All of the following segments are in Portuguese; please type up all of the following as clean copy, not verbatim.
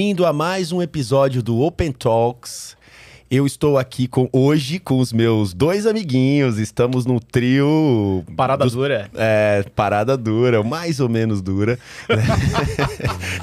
bem-vindo a mais um episódio do Open Talks. Eu estou aqui hoje com os meus dois amiguinhos. Estamos no trio... Parada dura. Parada dura, mais ou menos dura.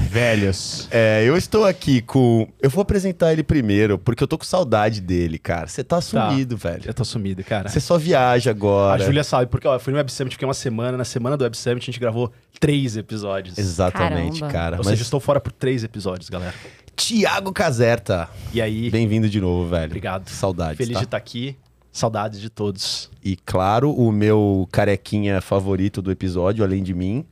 Velhos. Eu estou aqui com... Eu vou apresentar ele primeiro, porque eu tô com saudade dele, cara. Você tá sumido, velho. Eu tô sumido, cara. Você só viaja agora. A Júlia sabe, porque eu fui no Web Summit, fiquei uma semana. Na semana do Web Summit a gente gravou 3 episódios. Exatamente, Caramba. cara. Ou seja, estou fora por 3 episódios, galera. Tiago Caserta. E aí? Bem-vindo de novo, velho. Obrigado. Saudades, Feliz tá? de estar aqui. Saudades de todos. E claro, o meu carequinha favorito do episódio, além de mim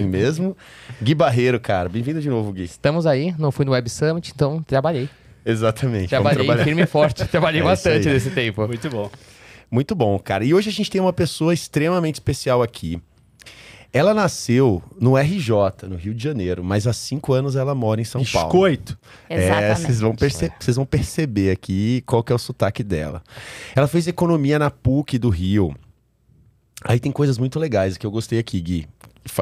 mesmo, Gui Barreiro, cara. Bem-vindo de novo, Gui. Estamos aí, não fui no Web Summit, então trabalhei. Exatamente. Trabalhei firme e forte, trabalhei É isso bastante aí. nesse tempo. Muito bom. Muito bom, cara. E hoje a gente tem uma pessoa extremamente especial aqui. Ela nasceu no RJ, no Rio de Janeiro, mas há 5 anos ela mora em São Paulo. Biscoito. Exatamente. Vocês vão perceber aqui qual que é o sotaque dela. Ela fez economia na PUC do Rio. Aí tem coisas muito legais que eu gostei aqui, Gui.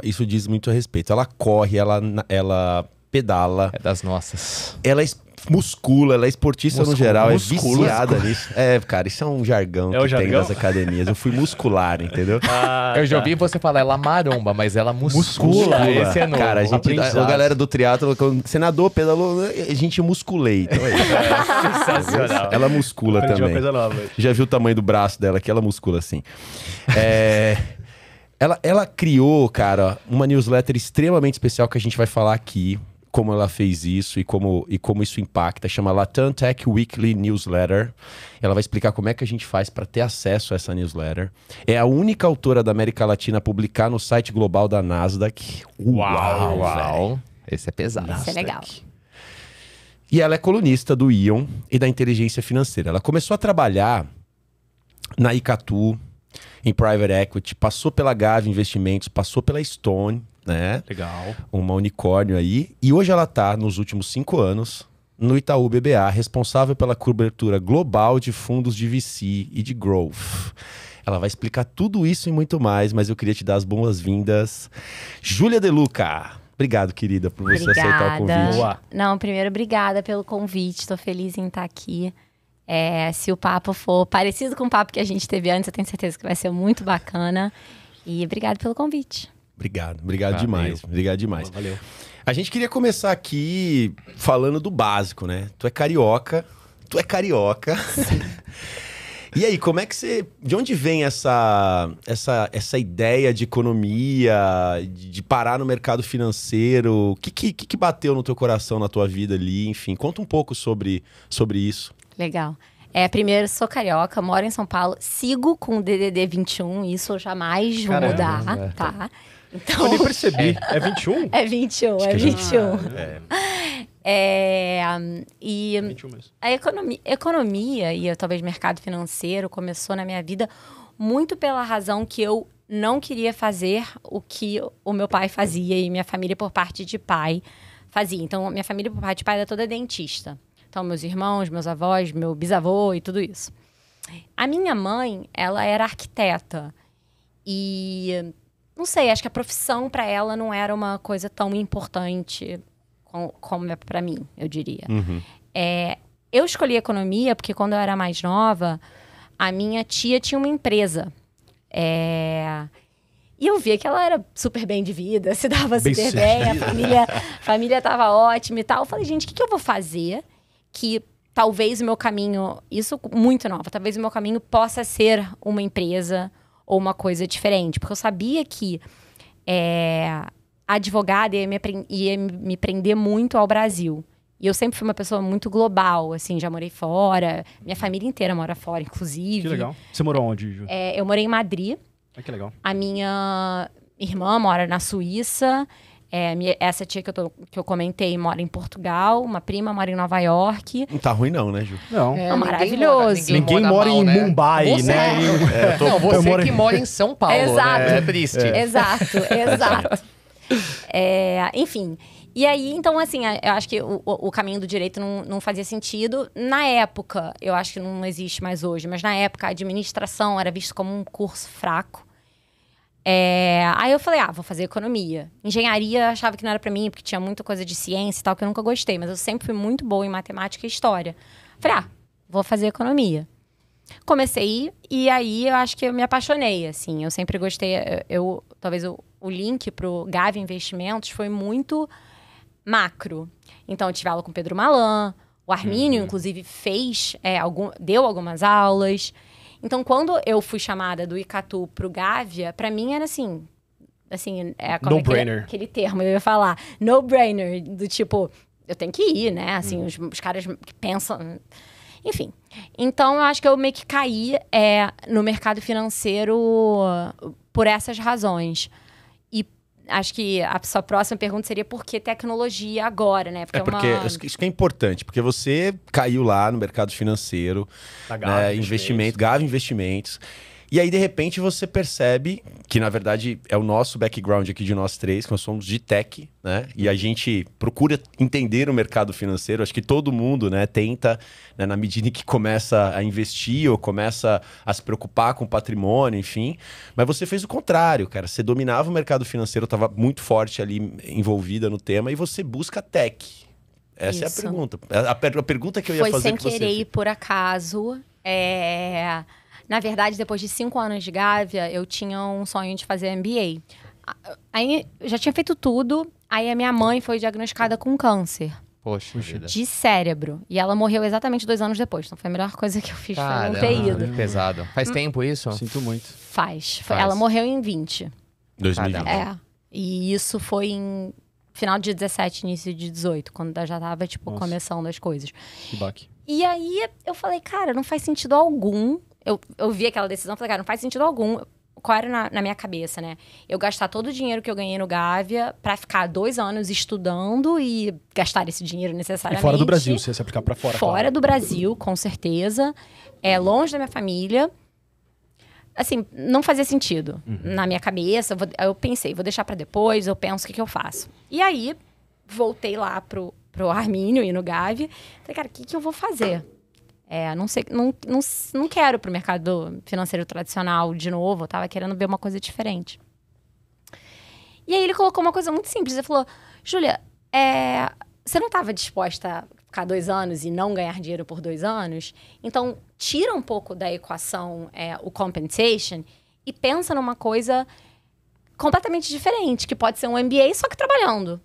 Isso diz muito a respeito. Ela corre, ela pedala, É das nossas. ela muscula, ela é esportista no geral, Muscula. é viciada nisso. Cara, isso é um jargão É o que tem jargão? nas academias. Eu fui muscular, entendeu? Eu já ouvi você falar, ela maromba, mas ela muscula. Esse é novo. Cara, a galera do triatlo, quando você nadou, pedalou, a gente musculei. Então é isso. Sensacional. Ela muscula Aprendi uma também. coisa nova. Já viu o tamanho do braço dela, que ela muscula assim. Ela criou, cara, uma newsletter extremamente especial que a gente vai falar aqui. Como ela fez isso e como isso impacta. Chama Latam Tech Weekly Newsletter. Ela vai explicar como é que a gente faz para ter acesso a essa newsletter. É a única autora da América Latina a publicar no site global da Nasdaq. Uau, velho. Esse é pesado. Isso é legal. E ela é colunista do Ion e da Inteligência Financeira. Ela começou a trabalhar na Icatu, em Private Equity, passou pela Gavi Investimentos, passou pela Stone, né? Legal. Uma unicórnio aí. E hoje ela tá, nos últimos 5 anos, no Itaú BBA, responsável pela cobertura global de fundos de VC e de growth. Ela vai explicar tudo isso e muito mais, mas eu queria te dar as boas-vindas. Júlia De Luca. Obrigado, querida, por você aceitar o convite. Boa. Não, primeiro, obrigada pelo convite. Tô feliz em estar aqui. Se o papo for parecido com o papo que a gente teve antes, eu tenho certeza que vai ser muito bacana. E obrigado pelo convite. Obrigado Valeu. demais. Obrigado demais. Valeu. A gente queria começar aqui falando do básico, né? Tu é carioca. E aí, como é que você... De onde vem essa ideia de economia, de parar no mercado financeiro? O que bateu no teu coração, na tua vida ali? Enfim, conta um pouco sobre isso. Legal. Primeiro, sou carioca, moro em São Paulo, sigo com o DDD 21, isso eu jamais vou Caramba, mudar, tá? Então, Eu nem percebi. É 21? é 21, que é a gente- 21. E 21 mesmo. a economia e talvez mercado financeiro começou na minha vida muito pela razão que eu não queria fazer o que o meu pai fazia e minha família por parte de pai fazia. Então, minha família por parte de pai era toda dentista. Então, meus irmãos, meus avós, meu bisavô e tudo isso. A minha mãe, ela era arquiteta. E, não sei, acho que a profissão para ela não era uma coisa tão importante como é para mim, eu diria. Eu escolhi economia porque quando eu era mais nova, a minha tia tinha uma empresa. E eu via que ela era super bem de vida, se dava Bem super bem, sucedida. a família tava ótima e tal. Eu falei, gente, o que eu vou fazer que talvez o meu caminho, isso muito nova, talvez o meu caminho possa ser uma empresa ou uma coisa diferente. Porque eu sabia que a advogada ia me prender muito ao Brasil. E eu sempre fui uma pessoa muito global, assim, já morei fora. Minha família inteira mora fora, inclusive. Que legal. Você morou onde, Ju? Eu morei em Madrid. Que legal. A minha irmã mora na Suíça. Essa tia que eu comentei mora em Portugal. Uma prima mora em Nova York. Não tá ruim não, né, Ju? Não. É maravilhoso. Ninguém mora em mal, né? Mumbai, Você, né? Não, você eu moro que em- mora em São Paulo, Exato. né? É triste. Exato. Enfim. E aí, então, assim, eu acho que o caminho do direito não fazia sentido. Na época, eu acho que não existe mais hoje, mas na época a administração era visto como um curso fraco. Aí eu falei, vou fazer economia. Engenharia eu achava que não era pra mim, porque tinha muita coisa de ciência e tal, que eu nunca gostei. Mas eu sempre fui muito boa em matemática e história. Falei, vou fazer economia. Comecei e aí eu acho que eu me apaixonei, assim. Eu sempre gostei, talvez o link pro Gavi Investimentos foi muito macro. Então eu tive aula com o Pedro Malan, o Armínio, inclusive, deu algumas aulas. Então, quando eu fui chamada do Icatu pro Gávea, pra mim era assim, no-brainer. Aquele termo, eu ia falar, no-brainer, do tipo, eu tenho que ir, né? Assim, os caras que pensam... Enfim. Então, eu acho que eu meio que caí no mercado financeiro por essas razões. E acho que a sua próxima pergunta seria por que tecnologia agora, né? Porque isso que é importante, porque você caiu lá no mercado financeiro, Gavi Investimentos, e aí, de repente, você percebe que, na verdade, é o nosso background aqui de nós três, que nós somos de tech, né? E a gente procura entender o mercado financeiro. Acho que todo mundo, né, tenta, né, na medida em que começa a investir ou começa a se preocupar com o patrimônio, enfim. Mas você fez o contrário, cara. Você dominava o mercado financeiro, estava muito forte ali, envolvida no tema, e você busca tech. Essa é a pergunta. A pergunta que eu ia fazer que você... Foi sem querer e por acaso. Na verdade, depois de 5 anos de Gávea, eu tinha um sonho de fazer MBA. Aí, eu já tinha feito tudo. Aí, a minha mãe foi diagnosticada com câncer. Poxa vida. De cérebro. E ela morreu exatamente 2 anos depois. Então, foi a melhor coisa que eu fiz, foi não ter ido. Que pesado. Faz tempo isso? Sinto muito. Faz. Ela morreu em 20. 2020. E isso foi em final de 17, início de 18. Quando já tava, começando as coisas. Que baque. E aí, eu falei, cara, não faz sentido algum... Eu vi aquela decisão e falei, cara, não faz sentido algum. Qual era na minha cabeça, né? Eu gastar todo o dinheiro que eu ganhei no Gávea pra ficar 2 anos estudando e gastar esse dinheiro necessariamente. E fora do Brasil, você ia se aplicar pra fora. Fora do Brasil, com certeza. Longe da minha família. Assim, não fazia sentido na minha cabeça. Eu pensei, vou deixar pra depois, eu penso o que eu faço. E aí, voltei lá pro Armínio e no Gávea. Falei, cara, o que eu vou fazer? Não sei, não quero pro mercado financeiro tradicional de novo. Eu tava querendo ver uma coisa diferente. E aí ele colocou uma coisa muito simples. Ele falou, Júlia, você não estava disposta a ficar 2 anos e não ganhar dinheiro por 2 anos? Então, tira um pouco da equação o compensation e pensa numa coisa completamente diferente, que pode ser um MBA, só que trabalhando.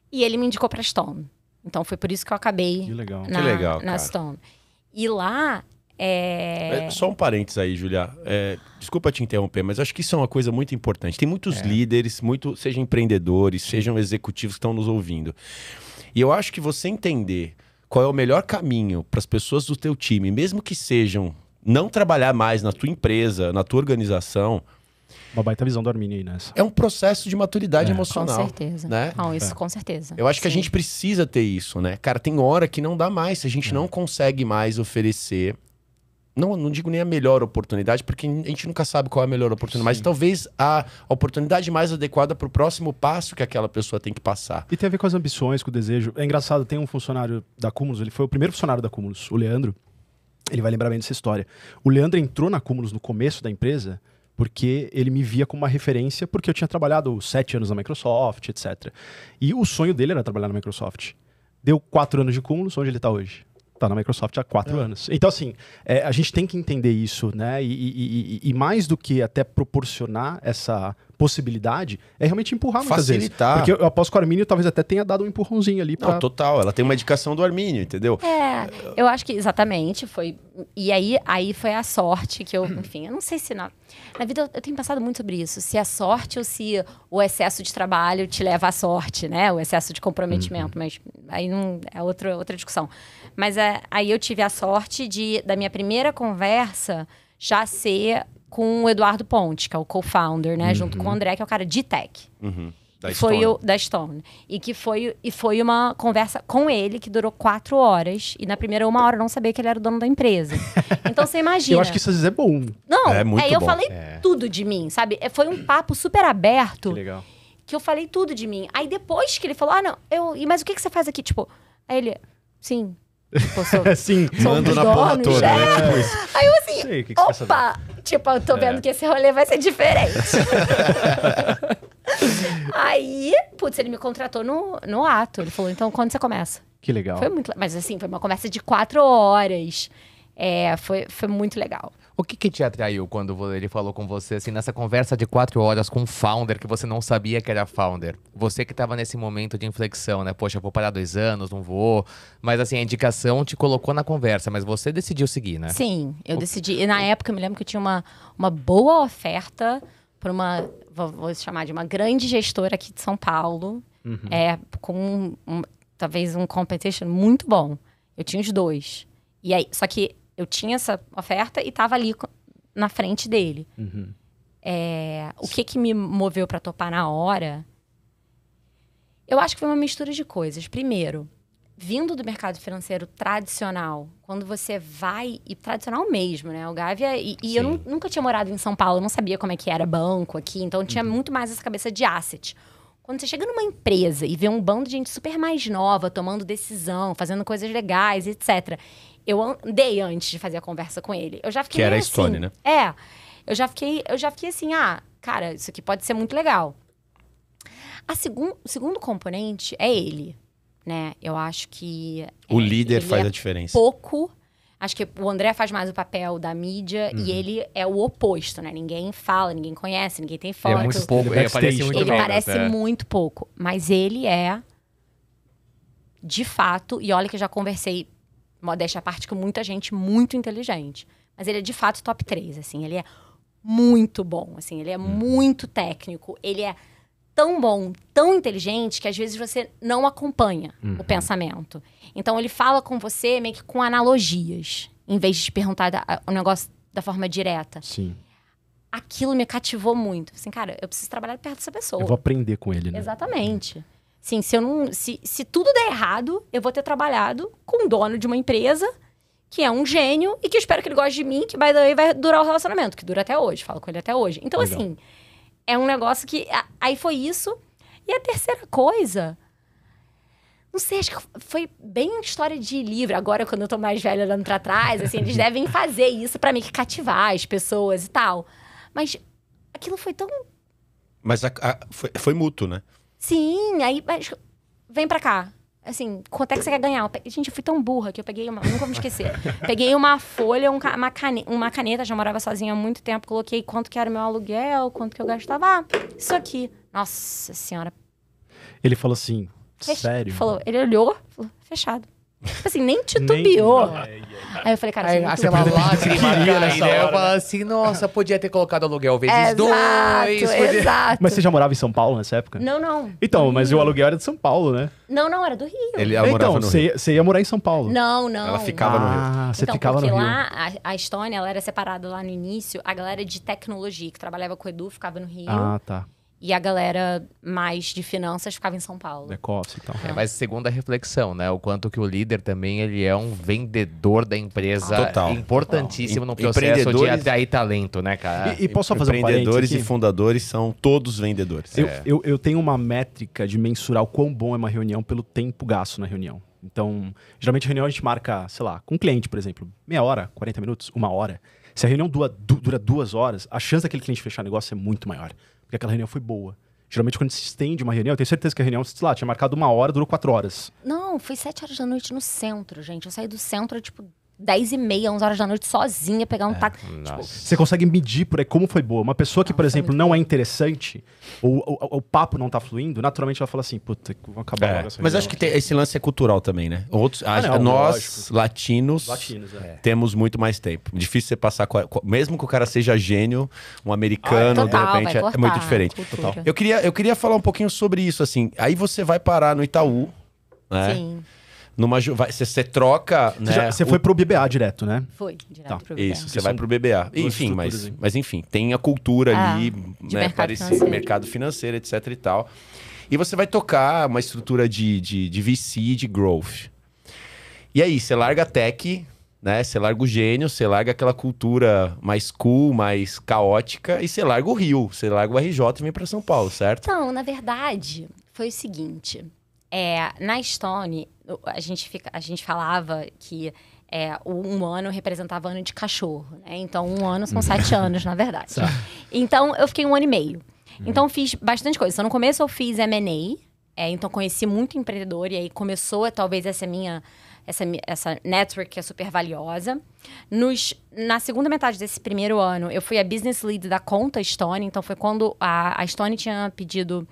E ele me indicou pra Stone. Então, foi por isso que eu acabei na Stone. E lá, Só um parênteses aí, Júlia. Desculpa te interromper, mas acho que isso é uma coisa muito importante. Tem muitos líderes, sejam empreendedores, sejam executivos que estão nos ouvindo. E eu acho que você entender qual é o melhor caminho para as pessoas do teu time, mesmo que sejam não trabalhar mais na tua empresa, na tua organização... Uma baita visão do Armínio aí nessa. É um processo de maturidade emocional. Com certeza. Né? Não, isso com certeza. Eu acho que a gente precisa ter isso, né? Cara, tem hora que não dá mais. Se a gente não consegue mais oferecer... Não digo nem a melhor oportunidade, porque a gente nunca sabe qual é a melhor oportunidade. Mas talvez a oportunidade mais adequada para o próximo passo que aquela pessoa tem que passar. E tem a ver com as ambições, com o desejo. É engraçado, tem um funcionário da Cumulus, ele foi o primeiro funcionário da Cumulus, o Leandro. Ele vai lembrar bem dessa história. O Leandro entrou na Cumulus no começo da empresa... porque ele me via como uma referência, porque eu tinha trabalhado 7 anos na Microsoft, etc. E o sonho dele era trabalhar na Microsoft. Deu 4 anos de Cumulus, onde ele está hoje? Está na Microsoft há 4 anos. Então, assim, a gente tem que entender isso, né? E mais do que até proporcionar essa possibilidade, é realmente empurrar muitas vezes. Facilitar. Porque eu aposto que o Armínio talvez até tenha dado um empurrãozinho ali pra... Não, total. Ela tem uma indicação do Armínio, entendeu? Eu acho que exatamente foi... E aí foi a sorte que eu... Enfim, eu não sei se na vida eu tenho pensado muito sobre isso. Se é sorte ou se o excesso de trabalho te leva à sorte, né? O excesso de comprometimento. Mas aí não é outra discussão. Mas aí eu tive a sorte da minha primeira conversa já ser com o Eduardo Ponte, que é o co-founder, né? Junto com o André, que é o cara de tech. Da Stone. Da Stone. E foi uma conversa com ele que durou 4 horas. E na primeira 1 hora eu não sabia que ele era o dono da empresa. Então você imagina. Eu acho que isso às vezes é bom. Não, eu bom. falei tudo de mim, sabe? Foi um papo super aberto. Que legal. Que eu falei tudo de mim. Aí depois que ele falou, mas o que você faz aqui? Tipo, aí ele, sim. Tipo, Sim. Mando na porra toda. Aí eu assim, Sei, o que você quer saber? Tipo, eu tô vendo que esse rolê vai ser diferente. Aí, putz, ele me contratou no ato. Ele falou, então, quando você começa? Que legal. Foi muito... Mas assim, foi uma conversa de 4 horas. Foi muito legal. O que te atraiu quando ele falou com você, assim, nessa conversa de 4 horas com um founder que você não sabia que era founder? Você que estava nesse momento de inflexão, né? Poxa, vou parar 2 anos, não vou. Mas assim, a indicação te colocou na conversa, mas você decidiu seguir, né? Sim, eu decidi. E na época, eu me lembro que eu tinha uma boa oferta por uma, vou chamar de uma grande gestora aqui de São Paulo. Com talvez um competition muito bom. Eu tinha os 2. E aí, só que eu tinha essa oferta e tava ali na frente dele. O que me moveu para topar na hora? Eu acho que foi uma mistura de coisas. Primeiro, vindo do mercado financeiro tradicional, quando você vai... E tradicional mesmo, né? O Gávea... E eu nunca tinha morado em São Paulo, eu não sabia como é que era banco aqui. Então, tinha muito mais essa cabeça de asset. Quando você chega numa empresa e vê um bando de gente super mais nova, tomando decisão, fazendo coisas legais, etc. Eu andei antes de fazer a conversa com ele. Eu já fiquei Que era a assim, Stone, né? Eu já fiquei assim, cara, isso aqui pode ser muito legal. O segundo componente é ele, né? Eu acho que... O líder ele faz a diferença. Pouco. Acho que o André faz mais o papel da mídia e ele é o oposto, né? Ninguém fala, ninguém conhece, ninguém tem foto. Ele é muito pouco, ele parece muito Ele menos, parece muito pouco. Mas ele é, de fato, e olha que eu já conversei, modéstia à parte, com muita gente muito inteligente. Mas ele é, de fato, top 3, assim. Ele é muito bom, assim. Ele é muito técnico. Ele é tão bom, tão inteligente, que às vezes você não acompanha o pensamento. Então, ele fala com você meio que com analogias, em vez de te perguntar o negócio da forma direta. Sim. Aquilo me cativou muito. Assim, cara, eu preciso trabalhar perto dessa pessoa. Eu vou aprender com ele, né? Exatamente. Sim, se tudo der errado, eu vou ter trabalhado com o dono de uma empresa que é um gênio e que eu espero que ele goste de mim, que by the way, vai durar o relacionamento, que dura até hoje, falo com ele até hoje. Então, Legal. assim, é um negócio que... Aí foi isso. E a terceira coisa... Não sei, acho que foi bem história de livro. Agora, quando eu tô mais velha, olhando pra trás, assim, eles devem fazer isso pra meio que cativar as pessoas e tal. Mas aquilo foi tão... Mas foi mútuo, né? Sim, aí... Mas, vem pra cá. Assim, quanto é que você quer ganhar? Gente, eu fui tão burra que eu peguei uma... Nunca vou me esquecer. Peguei uma folha, uma caneta, já morava sozinha há muito tempo. Coloquei quanto que era o meu aluguel, quanto que eu gastava. Isso aqui. Nossa senhora. Ele falou assim, sério? Ele olhou, falou, fechado. Tipo assim, nem titubeou. Aí eu falei, cara, Aí, você é aquela muito burro. lágrima cai, nessa né? Eu hora, falo assim, nossa, podia ter colocado aluguel vezes 2. Exato. Mas você já morava em São Paulo nessa época? Não. Então, mas o aluguel era de São Paulo, né? Não, era do Rio. Ela morava no Rio. Você ia morar em São Paulo. Não. Ela ficava no Rio. Ah, você Então, ficava no porque Rio. lá, a Estônia, ela era separada lá no início. A galera de tecnologia, que trabalhava com o Edu, ficava no Rio. Ah, tá. E a galera mais de finanças ficava em São Paulo. Back-office e tal. Mas segundo a reflexão, né? O quanto que o líder também, ele é um vendedor da empresa. Total. Importantíssimo no processo de Empreendedores- atrair talento, né, cara? E posso só fazer um Empreendedores parênteses e aqui? fundadores são todos vendedores. Eu tenho uma métrica de mensurar o quão bom é uma reunião pelo tempo gasto na reunião. Então, geralmente a reunião a gente marca, sei lá, com um cliente, por exemplo, meia hora, 40 minutos, 1 hora. Se a reunião dura 2 horas, a chance daquele cliente fechar negócio é muito maior. Porque aquela reunião foi boa. Geralmente, quando se estende uma reunião, eu tenho certeza que a reunião, sei lá, tinha marcado 1 hora, durou 4 horas. Não, foi 7 horas da noite no centro, gente. Eu saí do centro, tipo, 10h30, 11 horas da noite, sozinha, pegar um táxi. Tipo, Você consegue medir por aí como foi boa. Uma pessoa que, por exemplo, não é interessante, ou o papo não tá fluindo, naturalmente ela fala assim, puta, vou acabar logo essa Mas reunião. acho que esse lance é cultural também, né? não, Nós, latinos, é. temos muito mais tempo. Difícil você passar... Mesmo que o cara seja gênio, um americano, de total, repente, vai é cortar, muito diferente. cultura. Eu queria falar um pouquinho sobre isso, assim. Aí você vai parar no Itaú, né? Sim, Você troca, né? Você foi pro BBA direto, né? foi direto Tá. pro BBA. Isso, você São vai pro BBA. duas Enfim, estruturas aí. mas enfim, tem a cultura ali, de né? mercado Parecida, financeiro. mercado financeiro, etc e tal. E você vai tocar uma estrutura de VC, de growth. E aí, você larga a tech, né? Você larga o gênio, você larga aquela cultura mais cool, mais caótica, e você larga o Rio, você larga o RJ e vem pra São Paulo, certo? Então, na verdade, foi o seguinte. Na Stone, a gente falava que um ano representava ano de cachorro, né? Então, um ano são 7 anos, na verdade. Então, eu fiquei 1 ano e meio. Então, fiz bastante coisa. Então, no começo, eu fiz M&A. Então, conheci muito empreendedor. E aí, começou, talvez, essa network que é super valiosa. Na segunda metade desse primeiro ano, eu fui a business lead da conta Stone. Então, foi quando a Stone tinha pedido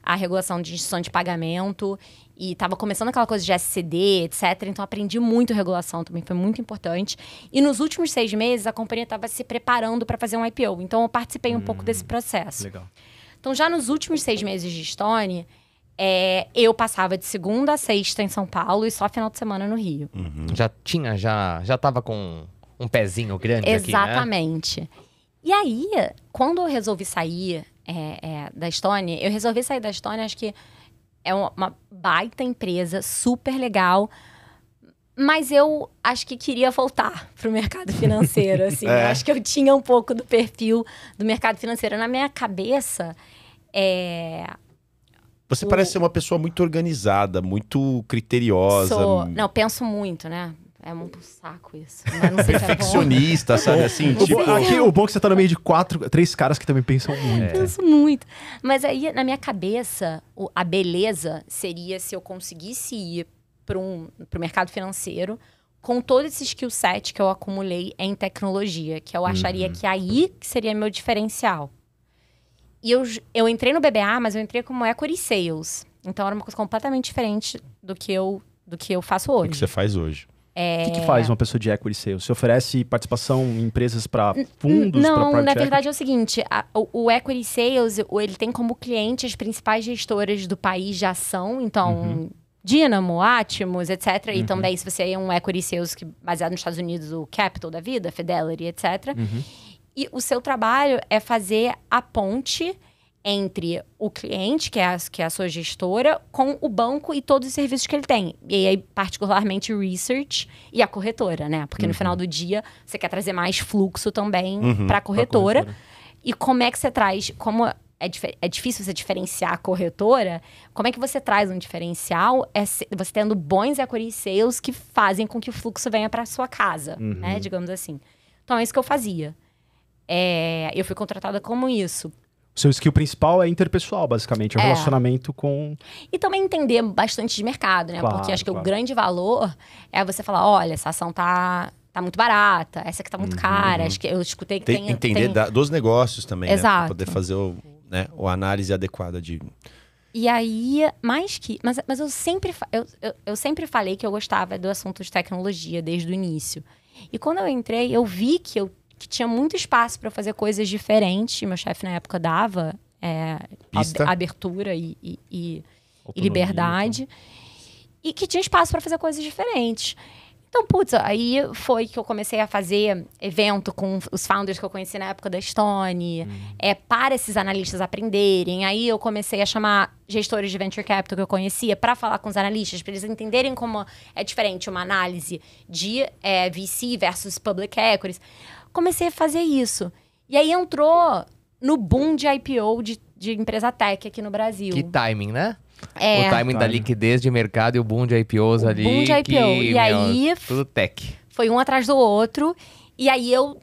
a regulação de instituição de pagamento. E estava começando aquela coisa de SCD, etc. Então, aprendi muito regulação também. Foi muito importante. E nos últimos 6 meses, a companhia estava se preparando para fazer um IPO. Então, eu participei um pouco desse processo. Legal. Então, já nos últimos 6 meses de Stone, eu passava de segunda a sexta em São Paulo e só final de semana no Rio. Já tava com um pezinho grande aqui, né? Exatamente. E aí, quando eu resolvi sair da Stone, acho que é uma baita empresa, super legal. Mas eu acho que queria voltar pro mercado financeiro, assim. Eu acho que eu tinha um pouco do perfil do mercado financeiro. Na minha cabeça, Você parece ser uma pessoa muito organizada, muito criteriosa. Não, penso muito, né? É muito saco isso. Mas não sei se é bom. Perfeccionista, sabe? Assim, Aqui, o bom é que você tá no meio de 3 caras que também pensam muito. Penso muito. Mas aí, na minha cabeça, a beleza seria se eu conseguisse ir pro mercado financeiro com todo esse skill set que eu acumulei em tecnologia, que eu acharia que aí que seria meu diferencial. E eu entrei no BBA, mas eu entrei como equity sales. Então, era uma coisa completamente diferente do que eu faço hoje. O que você faz hoje. O que faz uma pessoa de equity sales? Você oferece participação em empresas para fundos? Não, pra na verdade é o seguinte, o equity sales, ele tem como cliente as principais gestoras do país de ação, então Dynamo, Atmos, etc. E também, se você é um equity sales baseado nos Estados Unidos, o Capital da vida, Fidelity, etc. E o seu trabalho é fazer a ponte entre o cliente, que é a sua gestora, com o banco e todos os serviços que ele tem. E aí, particularmente, o research e a corretora, né? Porque no final do dia, você quer trazer mais fluxo também para a corretora. E como é que você traz... Como é difícil você diferenciar a corretora, como é que você traz um diferencial? Você tendo bons equity sales que fazem com que o fluxo venha para sua casa, né? Digamos assim. Então, é isso que eu fazia. Eu fui contratada como isso. O seu skill principal é interpessoal, basicamente. É o relacionamento com... E também entender bastante de mercado, né? Claro, porque acho que o grande valor é você falar, olha, essa ação tá muito barata, essa aqui tá muito cara. Acho que eu escutei que tem... Entender dos negócios também, Exato. né? Pra poder fazer a análise adequada de... E aí, mas eu sempre falei que eu gostava do assunto de tecnologia desde o início. E quando eu entrei, eu vi que tinha muito espaço para fazer coisas diferentes. Meu chefe, na época, dava abertura e liberdade. E que tinha espaço para fazer coisas diferentes. Então, aí foi que eu comecei a fazer evento com os founders que eu conheci na época da Stone, para esses analistas aprenderem. Aí eu comecei a chamar gestores de venture capital que eu conhecia para falar com os analistas, para eles entenderem como é diferente uma análise de VC versus public equities. Comecei a fazer isso. E aí entrou no boom de IPO de empresa tech aqui no Brasil. Que timing, né? O timing da liquidez de mercado e o boom de IPOs ali. Boom de IPO. Aí tudo tech. Foi um atrás do outro. E aí eu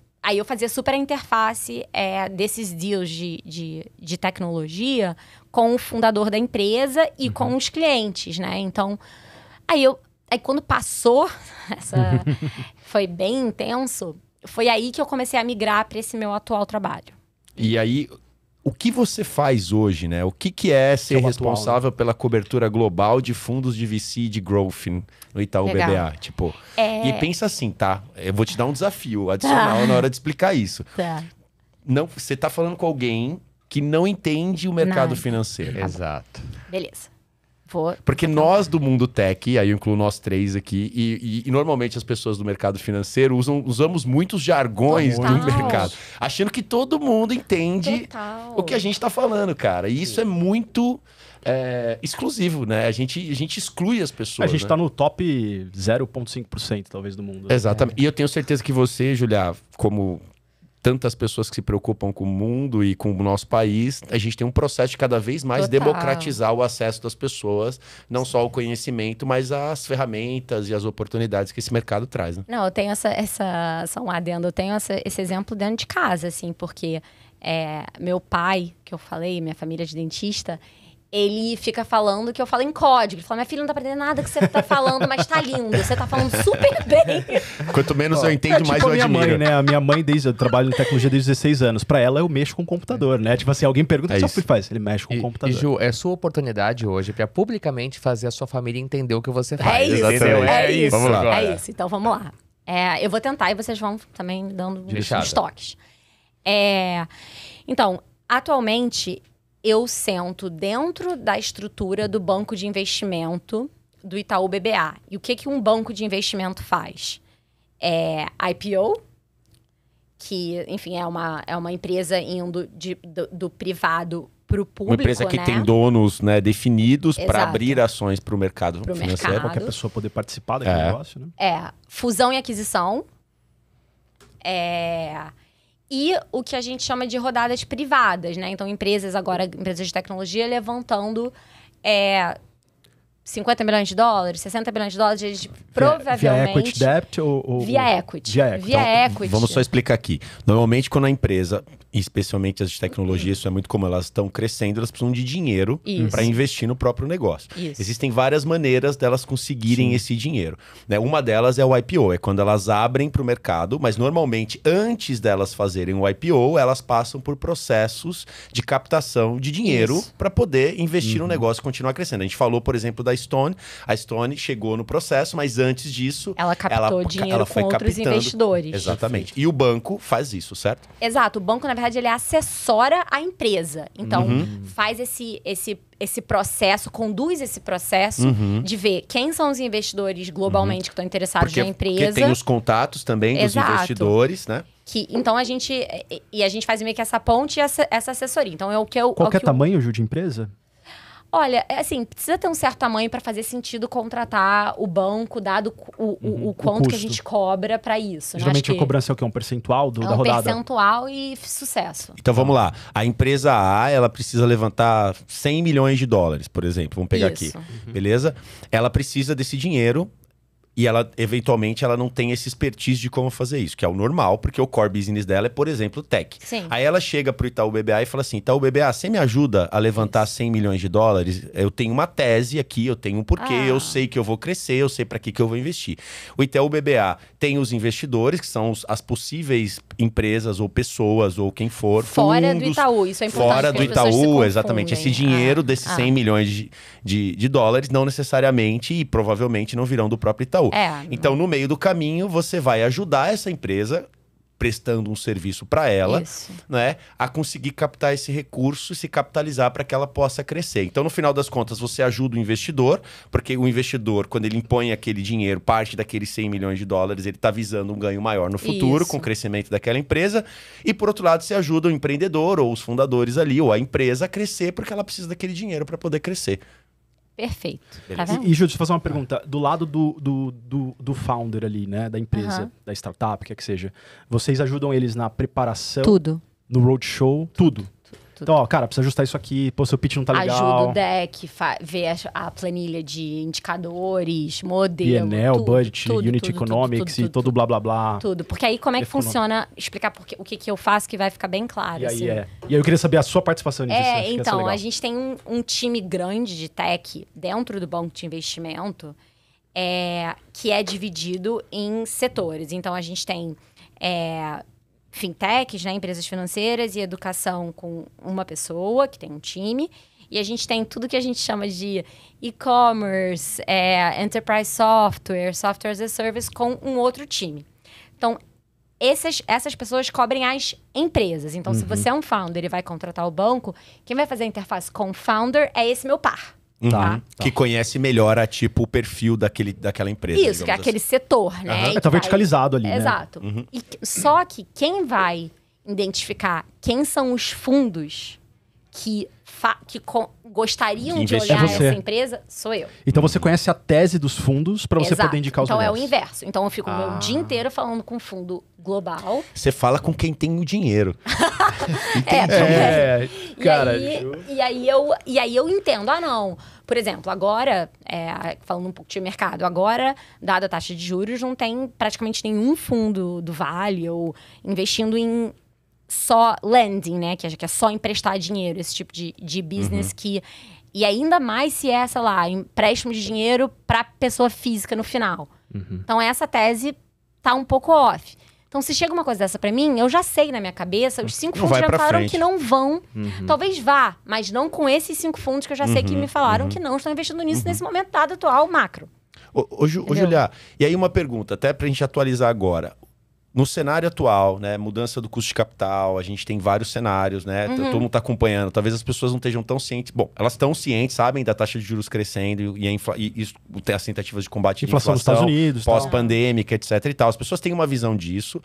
fazia super a interface desses deals de tecnologia com o fundador da empresa e com os clientes, né? Então, aí quando passou, foi bem intenso, foi aí que eu comecei a migrar para esse meu atual trabalho. E aí... O que você faz hoje, né? O que é ser responsável pela cobertura global de fundos de VC e de growth no Itaú BBA? Tipo, e pensa assim, tá? Eu vou te dar um desafio adicional na hora de explicar isso. Não, você tá falando com alguém que não entende o mercado financeiro. Exato. Beleza. Porque nós do mundo tech, aí eu incluo nós 3 aqui, e normalmente as pessoas do mercado financeiro usamos muitos jargões do mercado, achando que todo mundo entende o que a gente tá falando, cara. E isso é muito exclusivo, né? A gente exclui as pessoas. A gente tá no top 0,5% talvez do mundo. Exatamente. E eu tenho certeza que você, Julia, como tantas pessoas que se preocupam com o mundo e com o nosso país, a gente tem um processo de cada vez mais Total. democratizar o acesso das pessoas, não só o conhecimento, mas as ferramentas e as oportunidades que esse mercado traz, né? Não, eu tenho só um adendo, eu tenho esse exemplo dentro de casa, assim, porque meu pai, que eu falei, minha família de dentista, ele fica falando que eu falo em código. Ele fala, minha filha não tá aprendendo nada que você tá falando, mas tá lindo, você tá falando super bem. Quanto menos eu entendo, mais tipo eu a minha admiro. mãe, né? A minha mãe, eu trabalho em tecnologia desde 16 anos. Pra ela, eu mexo com o computador, né? Tipo assim, alguém pergunta, o que seu filho faz? Ele mexe com o computador. E Ju, é sua oportunidade hoje pra publicamente fazer a sua família entender o que você É faz. isso, Entendeu? é isso. Vamos lá. É isso, então vamos lá. Eu vou tentar e vocês vão também dando Fechado. uns toques. Então, atualmente, eu sento dentro da estrutura do banco de investimento do Itaú BBA. E o que um banco de investimento faz? IPO, que, enfim, é uma empresa indo do privado para o público, Uma empresa que né? tem donos, né, definidos para Exato. abrir ações para o mercado Pro financeiro. mercado. Qualquer pessoa poder participar daquele negócio, né? Fusão e aquisição. E o que a gente chama de rodadas privadas, né? Então, empresas de tecnologia levantando 50 milhões de dólares, 60 milhões de dólares, eles provavelmente... Via equity debt ou... Via equity. Via equity. Via equity. Vamos só explicar aqui. Normalmente, quando a empresa, especialmente as de tecnologia, isso é muito comum, elas estão crescendo, elas precisam de dinheiro Isso. para investir no próprio negócio. Isso. Existem várias maneiras delas conseguirem esse dinheiro, né? Uma delas é o IPO, é quando elas abrem para o mercado, mas normalmente, antes delas fazerem o IPO, elas passam por processos de captação de dinheiro para poder investir no negócio e continuar crescendo. A gente falou, por exemplo, da Stone. A Stone chegou no processo, mas antes disso... Ela captou dinheiro foi com outros captando. investidores. Exatamente. E o banco faz isso, certo? Exato. O banco, na verdade, ele assessora a empresa. Então, faz esse processo, conduz esse processo de ver quem são os investidores globalmente que estão interessados na empresa. Porque tem os contatos também dos Exato. investidores, né? Então, a gente faz meio que essa ponte e essa assessoria. Então, Qualquer tamanho, Ju, de empresa? Olha, assim, precisa ter um certo tamanho para fazer sentido contratar o banco, dado o quanto que a custo. gente cobra para isso. Né? Geralmente Acho a que cobrança é o quê? Um percentual da um rodada? percentual e sucesso. Então vamos lá. A empresa A, ela precisa levantar 100 milhões de dólares, por exemplo. Vamos pegar Isso. aqui. Beleza? Ela precisa desse dinheiro e ela, eventualmente, ela não tem esse expertise de como fazer isso, que é o normal, porque o core business dela é, por exemplo, tech. Sim. Aí ela chega pro Itaú BBA e fala assim, Itaú BBA, você me ajuda a levantar 100 milhões de dólares? Eu tenho uma tese aqui, eu tenho um porquê, eu sei que eu vou crescer, eu sei para que eu vou investir. O Itaú BBA tem os investidores, que são as possíveis empresas ou pessoas ou quem for. Fora do fundos, Itaú, isso é importante. Fora do porque as pessoas se Itaú, confundem. exatamente. Esse dinheiro desses 100 milhões de dólares não necessariamente e provavelmente não virão do próprio Itaú. Então, no meio do caminho, você vai ajudar essa empresa, prestando um serviço para ela, né, a conseguir captar esse recurso e se capitalizar para que ela possa crescer. Então, no final das contas, você ajuda o investidor, porque o investidor, quando ele impõe aquele dinheiro, parte daqueles 100 milhões de dólares, ele está visando um ganho maior no futuro, com o crescimento daquela empresa. E, por outro lado, você ajuda o empreendedor ou os fundadores ali, ou a empresa a crescer, porque ela precisa daquele dinheiro para poder crescer. Perfeito. Tá vendo? E Ju, deixa eu fazer uma pergunta. Do lado do founder ali, né? Da empresa, da startup, quer que seja. Vocês ajudam eles na preparação? Tudo. No roadshow? Tudo. Então, ó, cara, precisa ajustar isso aqui. Pô, seu pitch não tá legal. Ajuda o deck, ver a planilha de indicadores, modelo. PNL, budget, unit economics e todo blá blá blá. Tudo. Porque aí como é que funciona, explicar o que eu faço que vai ficar bem claro. E aí, assim. E aí eu queria saber a sua participação nisso. Acho que ia ser Então, legal. a gente tem um time grande de tech dentro do banco de investimento que é dividido em setores. Então, a gente tem fintechs, né, empresas financeiras e educação com uma pessoa, que tem um time. E a gente tem tudo que a gente chama de e-commerce, enterprise software, software as a service com um outro time. Então, essas pessoas cobrem as empresas. Então, se você é um founder e vai contratar o banco, quem vai fazer a interface com o founder é esse meu par. Tá? Que conhece melhor o perfil daquela empresa. Isso, que é aquele setor, né? Tá verticalizado ali, né? Exato. Só que quem vai identificar quem são os fundos que gostariam Que de investir. olhar É você. essa empresa, sou eu. Então você conhece a tese dos fundos para você Exato. poder indicar os Então melhores. é o inverso. Então eu fico o meu dia inteiro falando com fundo global. Você fala com quem tem o dinheiro. Cara, E aí eu entendo, não. Por exemplo, agora, falando um pouco de mercado, agora, dada a taxa de juros, não tem praticamente nenhum fundo do Vale ou investindo em só lending, né? Que é só emprestar dinheiro, esse tipo de business que... E ainda mais se é, sei lá, empréstimo de dinheiro para pessoa física no final. Então, essa tese tá um pouco off. Então, se chega uma coisa dessa para mim, eu já sei na minha cabeça, os 5 Não fundos vai já pra falaram frente. que não vão. Talvez vá, mas não com esses 5 fundos que eu já sei que me falaram que não estão investindo nisso nesse momento dado atual macro. Ô, Julia, e aí uma pergunta, até pra gente atualizar agora. No cenário atual, né, mudança do custo de capital, a gente tem vários cenários, né? Todo mundo tá acompanhando. Talvez as pessoas não estejam tão cientes. Bom, elas estão cientes, sabem da taxa de juros crescendo e isso tem as tentativas de combate Inflação de nos Estados Unidos, tal. pós-pandêmica, etc e tal. As pessoas têm uma visão disso.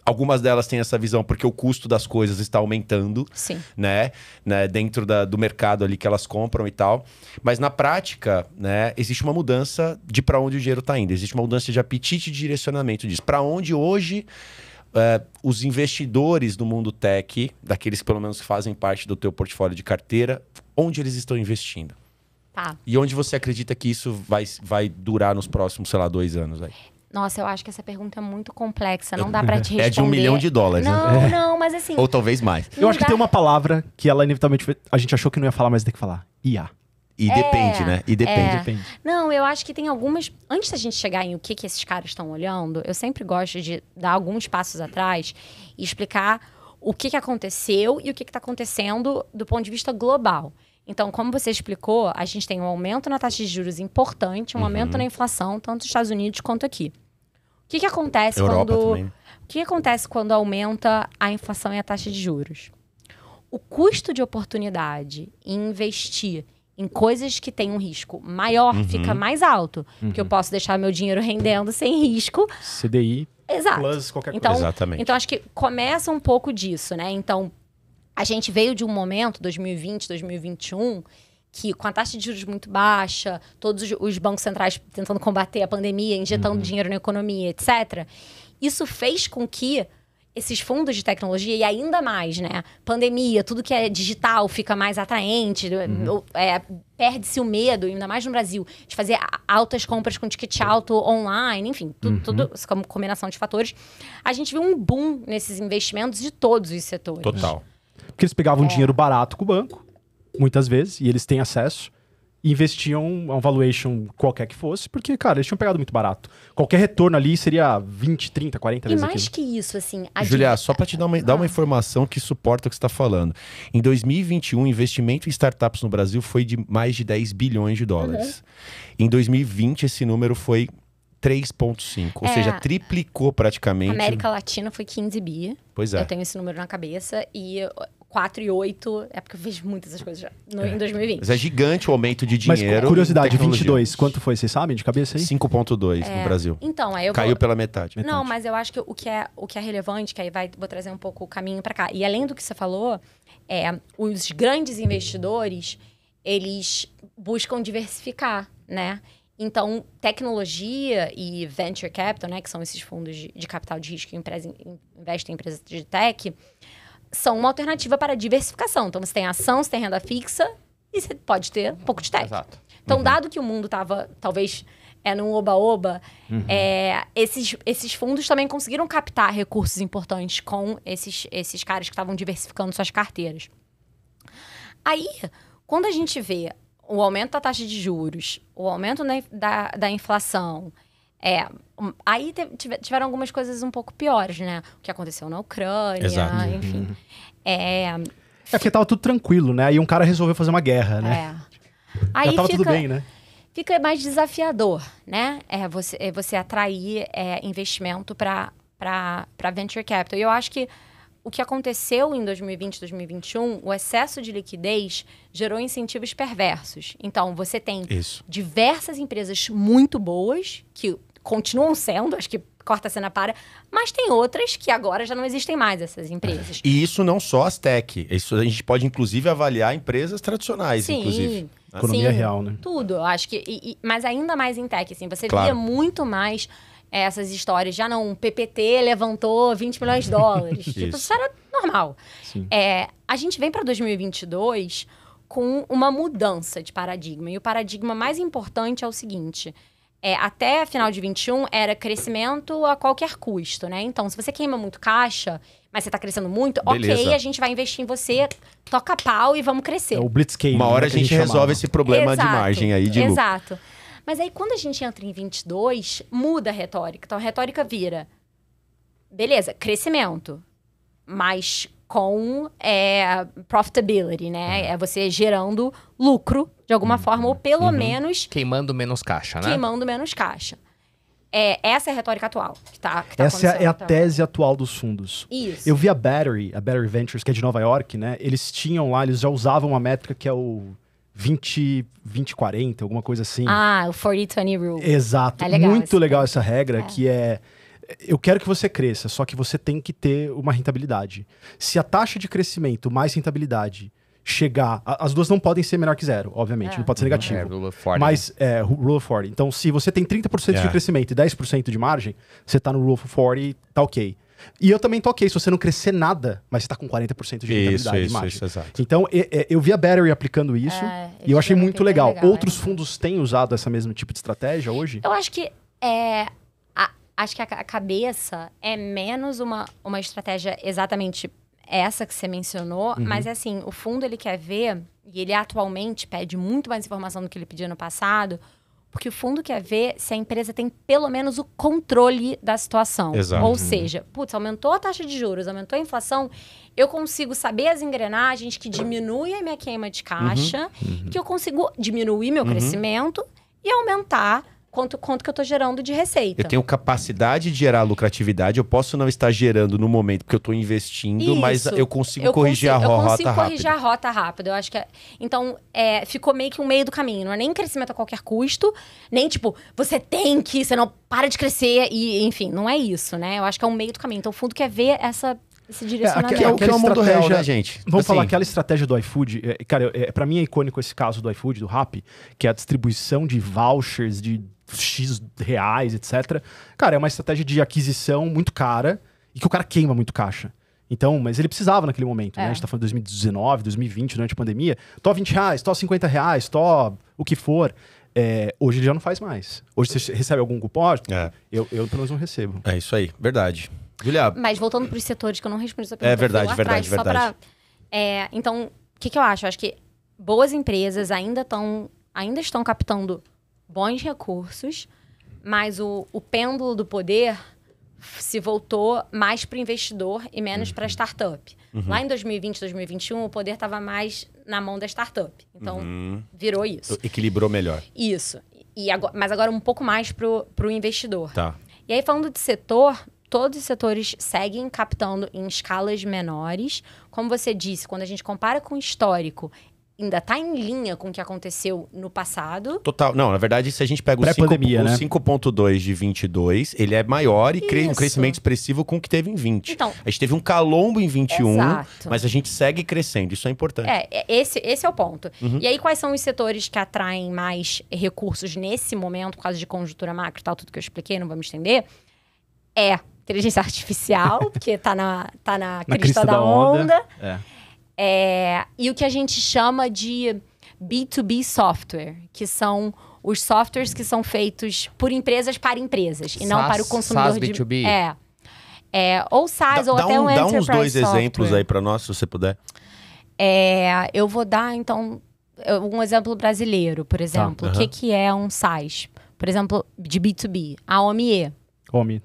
Algumas delas têm essa visão porque o custo das coisas está aumentando, Sim. né, dentro do mercado ali que elas compram e tal. Mas na prática, né, existe uma mudança de para onde o dinheiro está indo. Existe uma mudança de apetite e direcionamento disso. Para onde hoje os investidores do mundo tech, daqueles que pelo menos fazem parte do teu portfólio de carteira, onde eles estão investindo? Tá. E onde você acredita que isso vai durar nos próximos, sei lá, 2 anos aí? Nossa, eu acho que essa pergunta é muito complexa. Não dá pra te responder. É de $1 milhão, Não, né? não, mas assim... Ou talvez mais. Eu acho que tem uma palavra que ela inevitavelmente... A gente achou que não ia falar, mas tem que falar. IA. E depende, né? E depende. Depende. Não, eu acho que tem algumas... Antes da gente chegar em o que esses caras estão olhando, eu sempre gosto de dar alguns passos atrás e explicar o que aconteceu e o que está acontecendo do ponto de vista global. Então, como você explicou, a gente tem um aumento na taxa de juros importante, um aumento na inflação, tanto nos Estados Unidos quanto aqui. O que acontece Europa quando... também. O que acontece quando aumenta a inflação e a taxa de juros? O custo de oportunidade em investir em coisas que têm um risco maior fica mais alto. Porque eu posso deixar meu dinheiro rendendo sem risco. CDI Exato. plus qualquer Então, coisa. Exatamente. Então, acho que começa um pouco disso, né? Então, a gente veio de um momento, 2020, 2021, que com a taxa de juros muito baixa, todos os bancos centrais tentando combater a pandemia, injetando dinheiro na economia, etc. Isso fez com que esses fundos de tecnologia, e ainda mais, né? Pandemia, tudo que é digital fica mais atraente, perde-se o medo, ainda mais no Brasil, de fazer altas compras com ticket alto online, enfim, tudo como combinação de fatores. A gente viu um boom nesses investimentos de todos os setores. Total. Porque eles pegavam dinheiro barato com o banco, muitas vezes, e eles têm acesso, e investiam a um valuation qualquer que fosse, porque, cara, eles tinham pegado muito barato. Qualquer retorno ali seria 20, 30, 40 E vezes mais aquilo. que isso, assim... Julia, só para te dar uma informação que suporta o que você está falando. Em 2021, o investimento em startups no Brasil foi de mais de 10 bilhões de dólares. Em 2020, esse número foi 3,5. Ou seja, triplicou praticamente. América Latina foi 15 bi. Pois é. Eu tenho esse número na cabeça. E 4 e 8... É porque eu vejo muitas das coisas já em 2020. Mas é gigante o aumento de Mas, dinheiro. curiosidade, em tecnologia. 22, quanto foi? Vocês sabem de cabeça aí? 5,2 no Brasil. Então, aí eu Caiu vou... pela metade. Não, mas eu acho que o que é relevante, que aí vou trazer um pouco o caminho para cá. E além do que você falou, os grandes investidores, eles buscam diversificar, né? Então, tecnologia e venture capital, né, que são esses fundos de capital de risco que investem em empresas de tech, são uma alternativa para diversificação. Então, você tem ação, você tem renda fixa e você pode ter um pouco de tech. Exato. Então, dado que o mundo estava, talvez, num oba-oba, esses fundos também conseguiram captar recursos importantes com esses caras que estavam diversificando suas carteiras. Aí, quando a gente vê o aumento da taxa de juros, o aumento da inflação, aí tiveram algumas coisas um pouco piores, né? O que aconteceu na Ucrânia, Exato. enfim. Porque tava tudo tranquilo, né? E um cara resolveu fazer uma guerra, né? Aí Já tava tudo bem, né? fica mais desafiador, né? Você atrair investimento para venture capital. E eu acho que o que aconteceu em 2020, 2021, o excesso de liquidez gerou incentivos perversos. Então, você tem Isso. diversas empresas muito boas, que continuam sendo, acho que corta a cena para. Mas tem outras que agora já não existem mais, essas empresas. E isso não só as tech. Isso a gente pode, inclusive, avaliar empresas tradicionais, Sim. inclusive. Economia Sim, real, né? Tudo, eu acho que. Mas ainda mais em tech, assim. Você Claro. via muito mais essas histórias. Já não, um PPT levantou 20 milhões de dólares. Tipo, isso era normal. Sim. A gente vem para 2022 com uma mudança de paradigma. E o paradigma mais importante é o seguinte. Até final de 21 era crescimento a qualquer custo, né? Então, se você queima muito caixa, mas você tá crescendo muito, Beleza. ok, a gente vai investir em você, toca pau e vamos crescer. É o blitzscaling. Uma hora né, a que gente chamava. resolve esse problema de Exato, margem aí de lucro. Exato. Mas aí, quando a gente entra em 22, muda a retórica. Então, a retórica vira, beleza, crescimento, mas com profitability, né? É você gerando lucro, de alguma forma, ou pelo menos Queimando menos caixa, né? queimando menos caixa. Essa é a retórica atual que tá Essa é a acontecendo tese atual dos fundos. Isso. Eu vi a Battery Ventures, que é de Nova York, né? Eles tinham lá, eles já usavam uma métrica que é o 20-40, alguma coisa assim. O 40-20 rule. Exato. É legal Muito essa legal essa regra, que é... Eu quero que você cresça, só que você tem que ter uma rentabilidade. Se a taxa de crescimento mais rentabilidade chegar... As duas não podem ser menor que zero, obviamente. Não pode ser negativo. Rule of 40. Mas, Rule of 40. Então, se você tem 30% de crescimento e 10% de margem, você tá no Rule of 40, tá ok. E eu também tô ok se você não crescer nada, mas você tá com 40% de rentabilidade de margem. Isso, exato. Então, eu vi a Battery aplicando isso e eu achei eles muito fizeram legal. bem legal, Outros fundos têm usado esse mesmo tipo de estratégia hoje? Eu acho que acho que a cabeça é menos uma estratégia exatamente essa que você mencionou, mas assim, o fundo ele quer ver, e ele atualmente pede muito mais informação do que ele pedia no passado, porque o fundo quer ver se a empresa tem pelo menos o controle da situação. Exato. Ou seja, aumentou a taxa de juros, aumentou a inflação, eu consigo saber as engrenagens que diminuem a minha queima de caixa, que eu consigo diminuir meu crescimento e aumentar quanto que eu tô gerando de receita. Eu tenho capacidade de gerar lucratividade, eu posso não estar gerando no momento porque eu estou investindo, mas eu consigo corrigir a rota rápido. Eu consigo corrigir a rota rápido. Eu acho que então, ficou meio que um meio do caminho. Não é nem crescimento a qualquer custo, nem tipo, você não para de crescer e, enfim, não é isso, né? Eu acho que é um meio do caminho. Então, o fundo quer ver esse direcionamento. Que é o mundo real, né, gente? Vamos falar Assim, aquela estratégia do iFood. Cara, pra mim é icônico esse caso do iFood, do Rappi, que é a distribuição de vouchers de X reais, etc. Cara, é uma estratégia de aquisição muito cara e que o cara queima muito caixa. Então, mas ele precisava naquele momento, né? A gente tá falando de 2019, 2020, durante a pandemia. Tó 20 reais, tó 50 reais, tó o que for. Hoje ele já não faz mais. Hoje você recebe algum cupom? Eu pelo menos não recebo. É isso aí, verdade. Julia, Mas voltando para os setores que eu não respondi essa pergunta. verdade, eu fui lá atrás, verdade. Então, o que eu acho? Eu acho que boas empresas ainda estão captando bons recursos, mas o pêndulo do poder se voltou mais para o investidor e menos para a startup. Lá em 2020, 2021, o poder estava mais na mão da startup. Então, virou isso. equilibrou melhor. Isso. Mas agora um pouco mais para o investidor. Tá. E aí, falando de setor, todos os setores seguem captando em escalas menores. Como você disse, quando a gente compara com o histórico, ainda está em linha com o que aconteceu no passado. Total. Não, na verdade, se a gente pega o Pré-pandemia, né? 5.2 de 22, ele é maior e um Isso. crescimento expressivo com o que teve em 20. Então, a gente teve um calombo em 21, Exato. mas a gente segue crescendo. Isso é importante. Esse é o ponto. E aí, quais são os setores que atraem mais recursos nesse momento, por causa de conjuntura macro e tal, tudo que eu expliquei, não vamos estender? Inteligência artificial, porque tá na crista da onda. E o que a gente chama de B2B software, que são os softwares que são feitos por empresas para empresas, e não para o consumidor SaaS B2B? ou SaaS, ou até um Dá Enterprise uns dois software. exemplos aí pra nós, se você puder. Eu vou dar, então, um exemplo brasileiro, por exemplo. O que é um SaaS? Por exemplo, de B2B. A OMIE,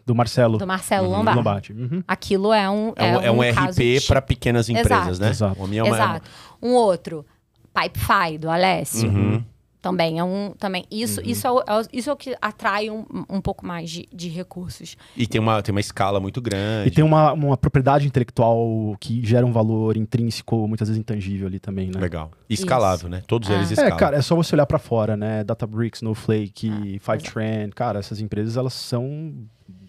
Do Marcelo. do Marcelo Lombardi. Lombardi. Aquilo é um caso RP de- para pequenas empresas, né? Exato. O meu é uma- Exato. Um outro, Pipefy, do Alessio. Também é isso é o que atrai um pouco mais de recursos. E tem uma escala muito grande. E tem uma propriedade intelectual que gera um valor intrínseco, muitas vezes intangível ali também, né? Legal. E escalável, né? Todos eles escalam. Cara, é só você olhar pra fora, né? Databricks, Snowflake, Fivetran, cara, essas empresas, elas são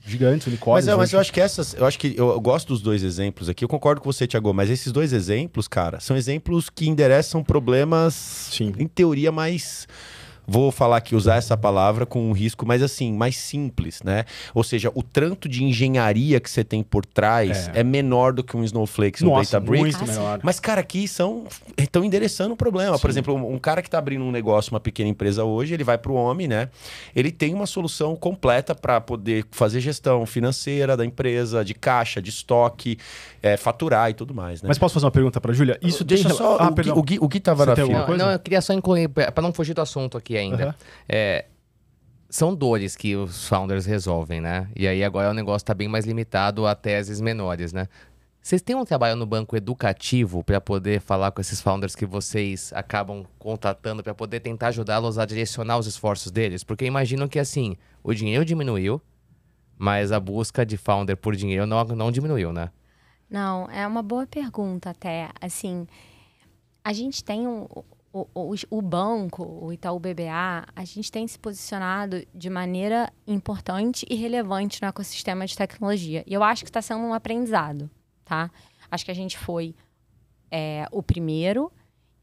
gigantes, unicórnios. Mas eu acho que eu gosto dos dois exemplos aqui. Eu concordo com você, Thiago, mas esses dois exemplos, cara, são exemplos que endereçam problemas, Sim. em teoria, mais... Vou falar aqui, usar essa palavra com um risco, mas assim, mais simples, né? Ou seja, o tanto de engenharia que você tem por trás é menor do que um Snowflake, um Nossa, Databricks. muito menor. Mas, cara, aqui estão endereçando o problema. Por exemplo, um cara que está abrindo um negócio, uma pequena empresa hoje, ele vai para o Omni, né? Ele tem uma solução completa para poder fazer gestão financeira da empresa, de caixa, de estoque, faturar e tudo mais, né? Mas posso fazer uma pergunta pra Júlia? Isso Deixa tem... só, perdão. o Gui tava Você na tem fila. alguma coisa? Não, eu queria só incluir, para não fugir do assunto aqui ainda. Uhum. São dores que os founders resolvem, né? E aí agora o negócio tá bem mais limitado a teses menores, né? Vocês têm um trabalho no banco educativo para poder falar com esses founders que vocês acabam contatando para poder tentar ajudá-los a direcionar os esforços deles? Porque imagino que, assim, o dinheiro diminuiu, mas a busca de founder por dinheiro não diminuiu, né? Não, é uma boa pergunta até. Assim, a gente tem o banco, o Itaú BBA, a gente tem se posicionado de maneira importante e relevante no ecossistema de tecnologia. E eu acho que está sendo um aprendizado, tá? Acho que a gente foi o primeiro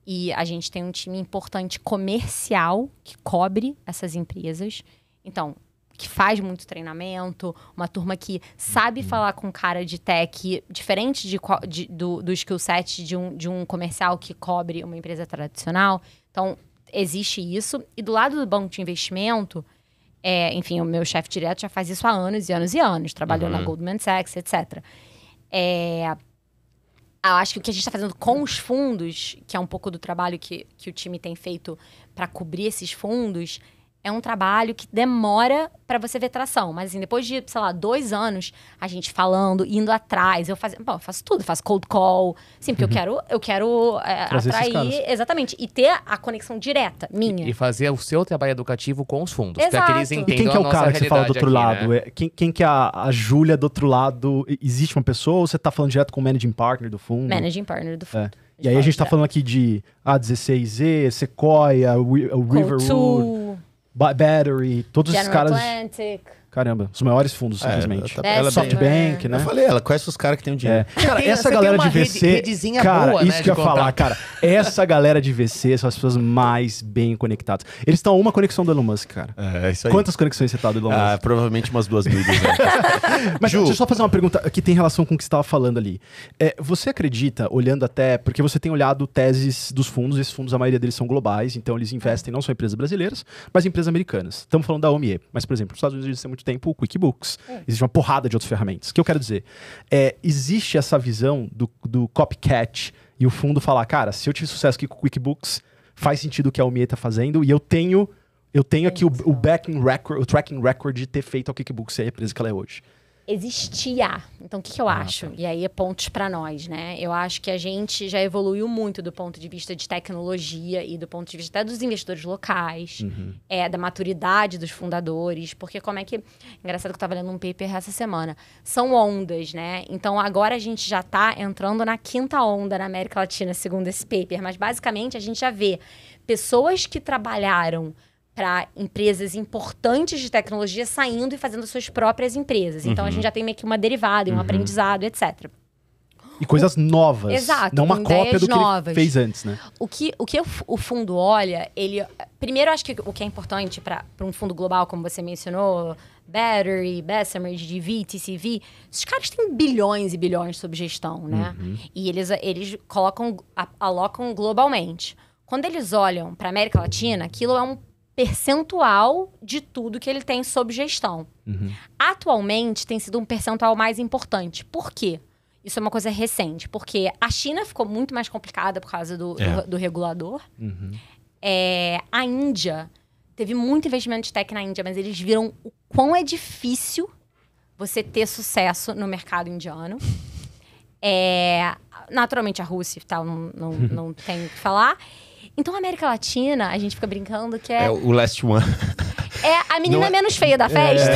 e a gente tem um time importante comercial que cobre essas empresas. Então, que faz muito treinamento, uma turma que sabe falar com cara de tech, diferente do skill set de um comercial que cobre uma empresa tradicional. Então, existe isso. E do lado do banco de investimento, enfim, o meu chefe direto já faz isso há anos e anos e anos. Trabalhou na Goldman Sachs, etc. Eu acho que o que a gente está fazendo com os fundos, que é um pouco do trabalho que o time tem feito para cobrir esses fundos, é um trabalho que demora para você ver tração. Mas, assim, depois de, sei lá, 2 anos, a gente falando, indo atrás. Eu faço tudo. Eu faço cold call. Sim, porque eu quero atrair... Exatamente. E ter a conexão direta, minha. E fazer o seu trabalho educativo com os fundos. Exato. Para que eles E entendam quem que é a o nossa cara que você fala do outro realidade lado? aqui, né? Quem que é a Júlia do outro lado? Existe uma pessoa ou você tá falando direto com o managing partner do fundo? Managing partner do fundo. E aí a gente tá falando aqui de 16Z, Sequoia, o Riverwood, Battery, todos esses General caras... Atlantic. Caramba, os maiores fundos, simplesmente. Ela SoftBank, né? Eu falei, ela conhece os caras que tem o dinheiro. Cara, Tem- essa você galera tem de uma VC... redezinha cara, boa, isso né, que eu de ia falar, contato. cara. Essa galera de VC são as pessoas mais bem conectadas. Eles estão a uma conexão do Elon Musk, cara. É isso aí. Quantas conexões você tá do Elon Musk? Provavelmente umas 2.200. Mas Ju. deixa eu só fazer uma pergunta que tem relação com o que você estava falando ali. Você acredita, olhando até... Porque você tem olhado teses dos fundos, esses fundos, a maioria deles são globais, então eles investem não só em empresas brasileiras, mas em empresas americanas. Estamos falando da OMIE, mas, por exemplo, nos Estados Unidos existe há muito tempo o QuickBooks. Existe uma porrada de outras ferramentas. O que eu quero dizer? Existe essa visão do copycat e o fundo falar, cara, se eu tive sucesso aqui com o QuickBooks, faz sentido o que a OMIE está fazendo e eu tenho aqui o tracking record de ter feito a QuickBooks ser a empresa que ela é hoje. Existia. Então, o que eu acho? E aí é pontos para nós, né? Eu acho que a gente já evoluiu muito do ponto de vista de tecnologia e do ponto de vista até dos investidores locais, da maturidade dos fundadores, porque como é que... Engraçado que eu estava lendo um paper essa semana. São ondas, né? Então, agora a gente já está entrando na 5ª onda na América Latina, segundo esse paper. Mas, basicamente, a gente já vê pessoas que trabalharam para empresas importantes de tecnologia saindo e fazendo suas próprias empresas. Então, a gente já tem meio que uma derivada, um aprendizado, etc. E coisas novas. Exato, Não uma com cópia ideias do que novas. ele fez antes, né? O que o fundo olha, ele... Primeiro, eu acho que o que é importante para um fundo global, como você mencionou, Battery, Bessemer, GV, TCV, esses caras têm bilhões e bilhões sob gestão, né? E eles alocam globalmente. Quando eles olham para a América Latina, aquilo é um percentual de tudo que ele tem sob gestão. Atualmente, tem sido um percentual mais importante. Por quê? Isso é uma coisa recente. Porque a China ficou muito mais complicada por causa do regulador. A Índia... Teve muito investimento de tech na Índia, mas eles viram o quão é difícil você ter sucesso no mercado indiano. Naturalmente, a Rússia e tal, não tem o que falar. Então, a América Latina, a gente fica brincando que É o last one. é a menina Não é- menos feia da festa.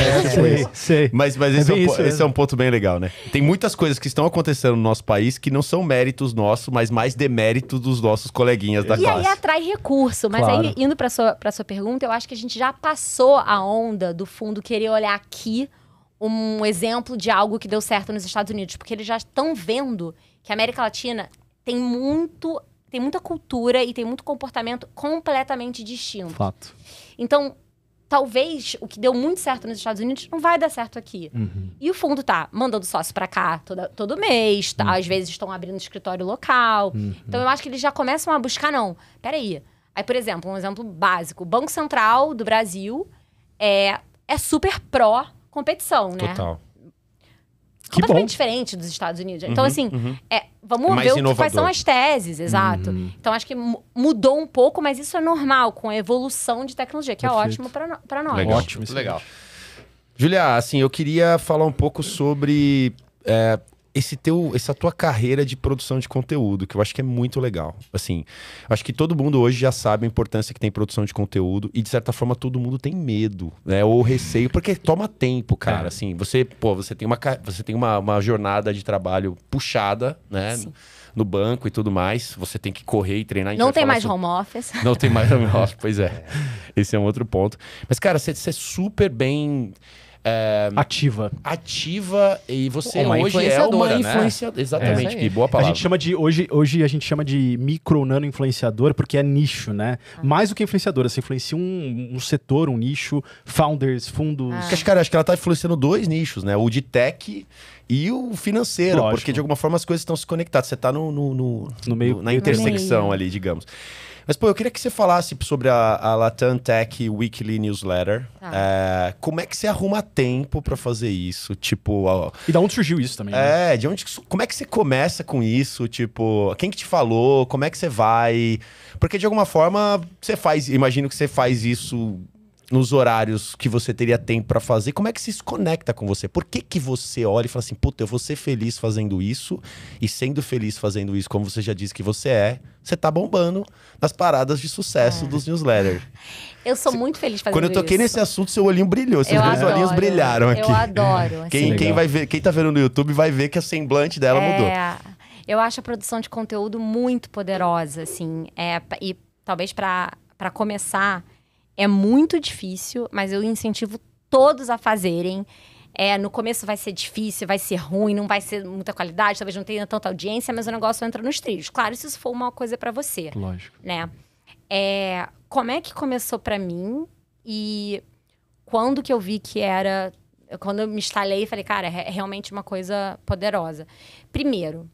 Sei. Mas É esse, bem isso esse mesmo. é um ponto bem legal, né? Tem muitas coisas que estão acontecendo no nosso país que não são méritos nossos, mas mais deméritos dos nossos coleguinhas da E classe. aí atrai recurso. Mas Claro. aí, indo pra sua pergunta, eu acho que a gente já passou a onda do fundo querer olhar aqui um exemplo de algo que deu certo nos Estados Unidos, porque eles já estão vendo que a América Latina tem muita cultura e tem muito comportamento completamente distinto. Fato. Então, talvez o que deu muito certo nos Estados Unidos não vai dar certo aqui. E o fundo tá mandando sócio pra cá todo mês, tá? Às vezes estão abrindo escritório local. Então, eu acho que eles já começam a buscar, não, peraí. Aí, por exemplo, um exemplo básico. O Banco Central do Brasil é super pró-competição, né? Total. Completamente diferente dos Estados Unidos. Então, assim, vamos Mais ver quais são as teses, exato. Então, acho que mudou um pouco, mas isso é normal com a evolução de tecnologia, que Perfeito. é ótimo pra nós. Legal. Ótimo, Muito legal. Julia, assim, eu queria falar um pouco sobre essa tua carreira de produção de conteúdo, que eu acho que é muito legal. Assim, acho que todo mundo hoje já sabe a importância que tem produção de conteúdo e, de certa forma, todo mundo tem medo, né? Ou receio, porque toma tempo, cara. Assim, você tem uma jornada de trabalho puxada, né? Sim. No banco e tudo mais. Você tem que correr e treinar. Não tem mais home office. Não tem mais home office, pois é. Esse é um outro ponto. Mas, cara, você é super bem... Ativa. E você Uma hoje é uma influenciadora, né? influenciadora. Exatamente, É isso aí. Gui, boa A palavra. gente chama hoje a gente chama de micro nano influenciador porque é nicho, né? Mais do que influenciadora, você influencia um setor, um nicho, founders, fundos. Porque, acho que ela tá influenciando dois nichos, né? O de tech e o financeiro. Lógico. Porque, de alguma forma, as coisas estão se conectadas. Você tá no meio. na intersecção meio. ali, digamos. Mas, pô, eu queria que você falasse sobre a Latam Tech Weekly Newsletter. Tá. Como é que você arruma tempo pra fazer isso? Tipo... E da onde surgiu isso também, né? Como é que você começa com isso? Tipo, quem que te falou? Como é que você vai? Porque, de alguma forma, imagino que você faz isso nos horários que você teria tempo pra fazer. Como é que isso conecta com você? Por que você olha e fala assim, puta, eu vou ser feliz fazendo isso, e sendo feliz fazendo isso, como você já disse que você tá bombando nas paradas de sucesso dos newsletters. Eu sou muito feliz fazendo Quando eu toquei isso. nesse assunto, seu olhinho brilhou, seus dois olhinhos brilharam aqui. Eu adoro. assim. Quem tá vendo no YouTube vai ver que a semblante dela mudou. Eu acho a produção de conteúdo muito poderosa, assim. E talvez para começar, é muito difícil, mas eu incentivo todos a fazerem. No começo vai ser difícil, vai ser ruim, não vai ser muita qualidade, talvez não tenha tanta audiência, mas o negócio entra nos trilhos. Claro, se isso for uma coisa para você. Lógico. Né? Como é que começou para mim e quando que eu vi que era... Quando eu me instalei, falei, cara, é realmente uma coisa poderosa. Primeiro,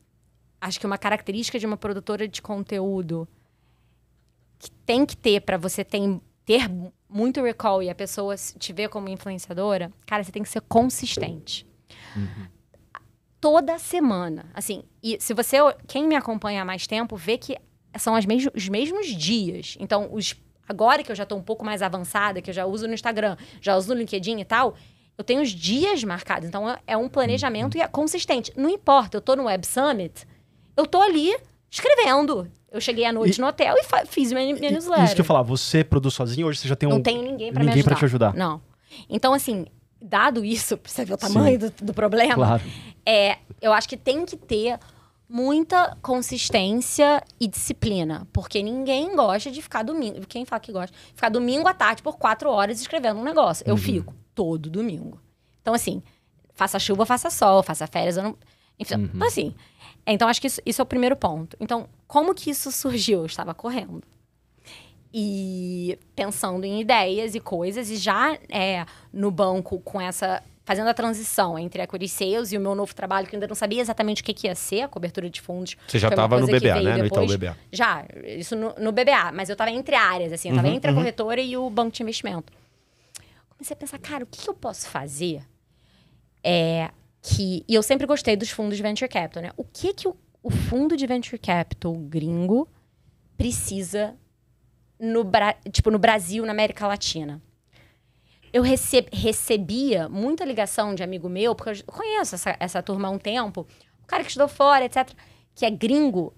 acho que uma característica de uma produtora de conteúdo que tem que ter para você ter muito recall e a pessoa te ver como influenciadora, cara, você tem que ser consistente. Toda semana, assim. E se você... Quem me acompanha há mais tempo vê que são os mesmos dias. Então, agora que eu já tô um pouco mais avançada, que eu já uso no Instagram, já uso no LinkedIn e tal, eu tenho os dias marcados. Então, é um planejamento e é consistente. Não importa, eu tô no Web Summit, eu tô ali escrevendo. Eu cheguei à noite no hotel e fiz minha newsletter. Isso que eu ia falar, você produz sozinho, hoje você já tem Não tenho ninguém pra me ajudar. pra te ajudar. Não. Então, assim, dado isso, pra você ver o tamanho do problema, Claro. eu acho que tem que ter muita consistência e disciplina. Porque ninguém gosta de ficar domingo. Quem fala que gosta? Ficar domingo à tarde por 4 horas escrevendo um negócio. Eu fico todo domingo. Então, assim, faça chuva, faça sol, faça férias, eu não... Enfim, assim... Então, acho que isso é o primeiro ponto. Então, como que isso surgiu? Eu estava correndo. E pensando em ideias e coisas. E já no banco, fazendo a transição entre a Equity Sales e o meu novo trabalho, que eu ainda não sabia exatamente o que ia ser, a cobertura de fundos. Você já Foi uma estava no coisa que BBA, veio né? No Itaú depois. BBA. Já, isso no BBA. Mas eu estava entre áreas, assim. Eu estava entre a corretora e o banco de investimento. Comecei a pensar, cara, o que eu posso fazer? E eu sempre gostei dos fundos de venture capital, né? O que o fundo de venture capital gringo precisa no Brasil, na América Latina? Eu recebia muita ligação de amigo meu, porque eu conheço essa turma há um tempo, o cara que estudou fora, etc., que é gringo,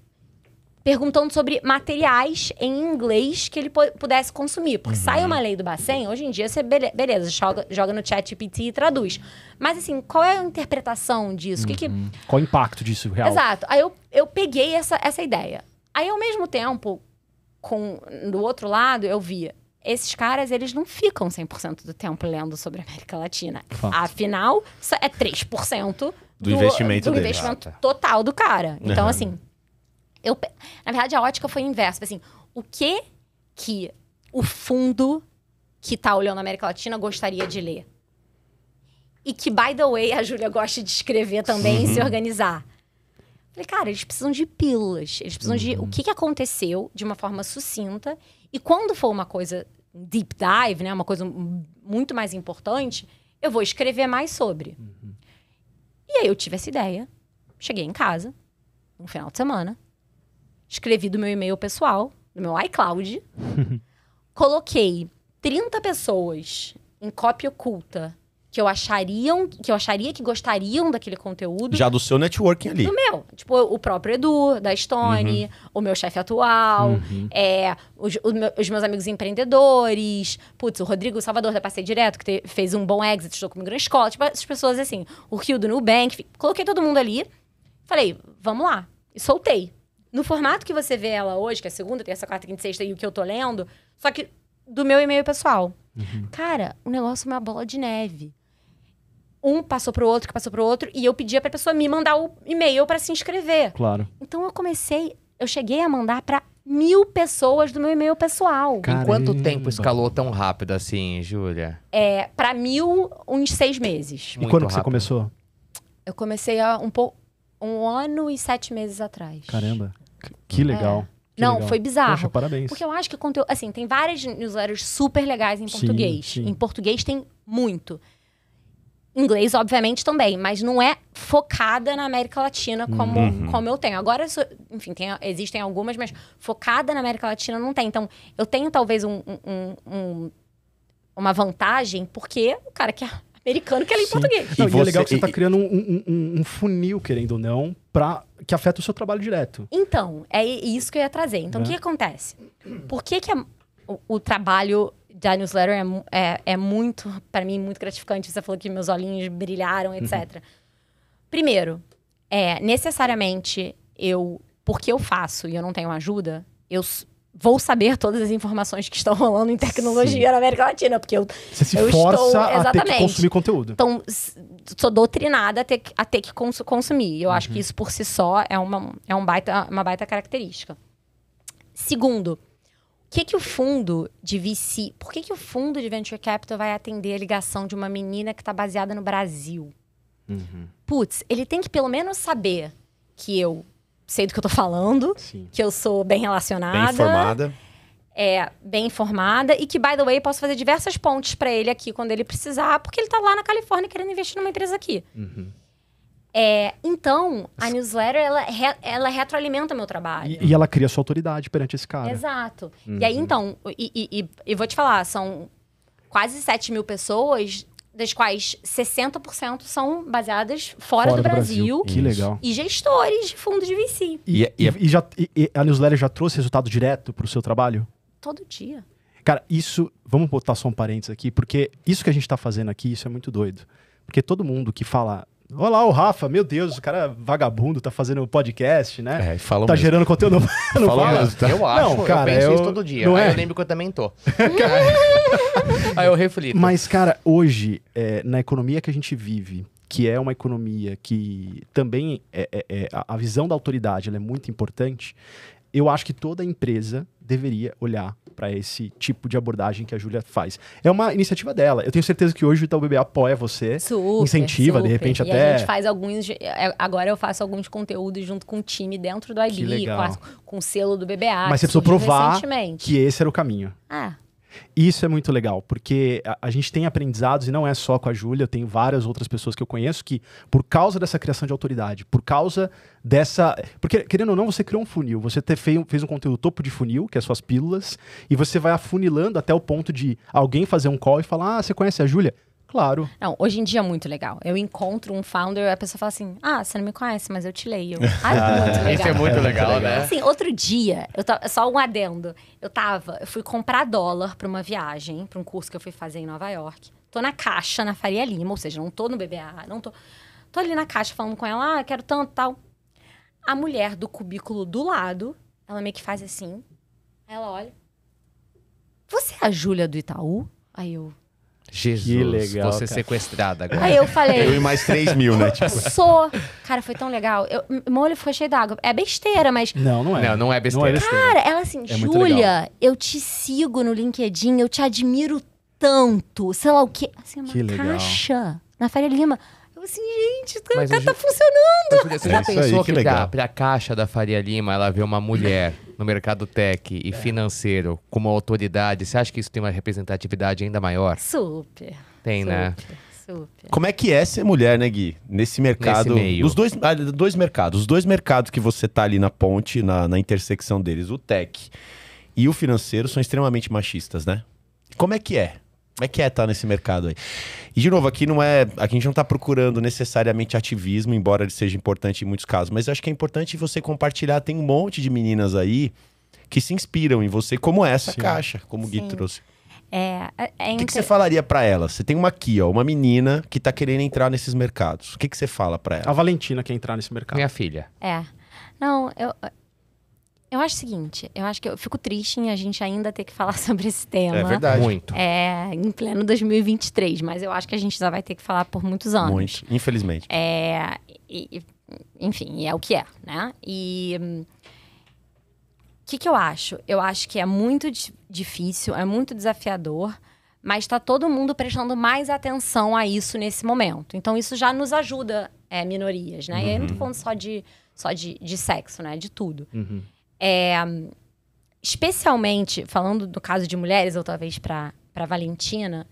perguntando sobre materiais em inglês que ele pudesse consumir. Porque sai uma lei do Bacen, hoje em dia você, beleza, joga no ChatGPT e traduz. Mas assim, qual é a interpretação disso? Qual o impacto disso real? Exato. Aí eu peguei essa ideia. Aí, ao mesmo tempo, do outro lado, eu via... esses caras, eles não ficam 100% do tempo lendo sobre a América Latina. Fato. Afinal, isso é 3% Do investimento do dele. investimento total do cara. Então, assim, na verdade, a ótica foi inversa. Assim, o que o fundo que tá olhando a América Latina gostaria de ler? E que, by the way, a Júlia gosta de escrever também e se organizar. Falei, cara, eles precisam de pílulas. Eles precisam de o que aconteceu de uma forma sucinta. E quando for uma coisa deep dive, né? Uma coisa muito mais importante, eu vou escrever mais sobre. E aí eu tive essa ideia. Cheguei em casa, no final de semana. Escrevi do meu e-mail pessoal, do meu iCloud. Coloquei 30 pessoas em cópia oculta que eu acharia que gostariam daquele conteúdo. Já do seu networking ali. Do meu. Tipo, o próprio Edu, da Stone, o meu chefe atual, os meus amigos empreendedores, putz, o Rodrigo Salvador da Passeio Direto, que fez um bom exit, estou comigo na escola. Tipo, essas pessoas assim, o Rio do Nubank. Coloquei todo mundo ali. Falei, vamos lá. E soltei. No formato que você vê ela hoje, que é segunda, terça, quarta, quinta, sexta, e o que eu tô lendo, só que do meu e-mail pessoal. Cara, o negócio é uma bola de neve. Um passou pro outro, que passou pro outro, e eu pedia pra pessoa me mandar o e-mail pra se inscrever. Claro. Então eu cheguei a mandar pra 1000 pessoas do meu e-mail pessoal. Caramba. Em quanto tempo escalou tão rápido assim, Júlia? Pra 1000, uns 6 meses. E Muito quando que você rápido. começou? Eu comecei há 1 ano e 7 meses atrás. Caramba. Que legal. Que Não, legal. foi bizarro. Poxa, parabéns. Porque eu acho que o conteúdo... Assim, tem várias newsletters super legais em Sim, português. sim. Em português tem muito. Inglês, obviamente, também. Mas não é focada na América Latina como eu tenho. Agora, enfim, existem algumas, mas focada na América Latina não tem. Então, eu tenho talvez uma vantagem, porque o cara que é americano quer ler em Sim. português. Não, E e é legal que você- você tá criando um funil, querendo ou não, que afeta o seu trabalho direto. Então, é isso que eu ia trazer. Então, o que acontece? Por que o trabalho da newsletter é muito, para mim, muito gratificante? Você falou que meus olhinhos brilharam, etc. Primeiro, necessariamente, porque eu faço e eu não tenho ajuda, vou saber todas as informações que estão rolando em tecnologia na América Latina, porque Você se eu força estou, a ter que exatamente. consumir conteúdo. Então, sou doutrinada a ter que consumir. E eu acho que isso, por si só, é uma baita característica. Segundo, o fundo de VC... Por que o fundo de Venture Capital vai atender a ligação de uma menina que está baseada no Brasil? Putz, ele tem que pelo menos saber que eu sei do que eu tô falando, Sim. que eu sou bem relacionada. Bem informada. Bem informada e que, by the way, posso fazer diversas pontes pra ele aqui quando ele precisar, porque ele tá lá na Califórnia querendo investir numa empresa aqui. Então, a newsletter, ela retroalimenta meu trabalho. E ela cria sua autoridade perante esse cara. Exato. E aí, então, e vou te falar, são quase 7 mil pessoas, das quais 60% são baseadas fora do Brasil. Que legal. E gestores de fundo de VC. E a newsletter já trouxe resultado direto pro seu trabalho? Todo dia. Cara, vamos botar só um parênteses aqui, porque isso que a gente tá fazendo aqui, isso é muito doido. Porque todo mundo que fala, olha lá o Rafa, meu Deus, o cara é vagabundo, tá fazendo podcast, né? Fala Tá mesmo. gerando conteúdo, não Fala fala? mesmo, tá? Eu acho, Não, cara, eu penso isso todo dia. não Aí é? eu lembro que eu também tô. Aí eu reflito. Mas, cara, hoje, na economia que a gente vive, que é uma economia que também a visão da autoridade ela é muito importante, eu acho que toda empresa deveria olhar para esse tipo de abordagem que a Júlia faz. É uma iniciativa dela. Eu tenho certeza que hoje o Itaú BBA apoia você, incentiva, de repente e até... a gente faz agora eu faço alguns conteúdos junto com o time dentro do IB, legal. com o selo do BBA. Mas você que precisou surgiu provar recentemente. que esse era o caminho. Isso é muito legal, porque a gente tem aprendizados, e não é só com a Júlia, eu tenho várias outras pessoas que eu conheço que, por causa dessa criação de autoridade, por causa dessa... Porque, querendo ou não, você criou um funil, você fez um conteúdo topo de funil, que é as suas pílulas, e você vai afunilando até o ponto de alguém fazer um call e falar, você conhece a Júlia? Claro. Não, hoje em dia é muito legal. Eu encontro um founder, a pessoa fala assim, você não me conhece, mas eu te leio. Muito legal. Isso é muito legal, né? Assim, outro dia, só um adendo. Eu fui comprar dólar pra uma viagem, pra um curso que eu fui fazer em Nova York. Tô na caixa, na Faria Lima, ou seja, não tô no BBA, não tô... Tô ali na caixa falando com ela, quero tanto, tal. A mulher do cubículo do lado, ela meio que faz assim, aí ela olha. você é a Júlia do Itaú? Aí eu... Jesus, Que legal, você cara. sequestrada agora. Aí eu falei... Eu e mais 3 mil, né? Tipo, Sou. Cara, foi tão legal. Meu olho ficou cheio d'água. É besteira, mas... Não é. Não é besteira. Cara, ela assim, É muito Júlia, eu te sigo no LinkedIn, eu te admiro tanto. Sei lá o quê. Assim, uma Que legal. caixa na Faria Lima. Eu assim, gente, o Mas cara o tá Ju- funcionando. Júlia, você É já isso aí, pensou que que legal. pra caixa da Faria Lima ela vê uma mulher no mercado tech e financeiro como autoridade? Você acha que isso tem uma representatividade ainda maior? Super. Tem, né? Super. como é que é ser mulher, né, Gui? Nesse mercado. Nesse meio. Os dois mercados. Os dois mercados que você tá ali na ponte, na intersecção deles, o tech e o financeiro, são extremamente machistas, né? Como é que é? Como é que é estar nesse mercado aí? E, de novo, aqui a gente não tá procurando necessariamente ativismo, embora ele seja importante em muitos casos, mas eu acho que é importante você compartilhar. Tem um monte de meninas aí que se inspiram em você, como essa Sim. caixa, como o Gui Sim. trouxe. É O que você falaria pra ela? Você tem uma aqui, ó, uma menina que tá querendo entrar nesses mercados. O que você fala pra ela? A Valentina quer entrar nesse mercado. Minha filha. Não, eu acho o seguinte, eu acho que eu fico triste em a gente ainda ter que falar sobre esse tema. É verdade. Muito. Em pleno 2023, mas eu acho que a gente já vai ter que falar por muitos anos. Muito, infelizmente. Enfim, é o que é, né? E o que eu acho? Eu acho que é muito difícil, é muito desafiador, mas está todo mundo prestando mais atenção a isso nesse momento. Então, isso já nos ajuda, minorias, né? E aí eu não tô falando só de sexo, né? De tudo. Uhum. Especialmente, falando do caso de mulheres, ou talvez para Valentina,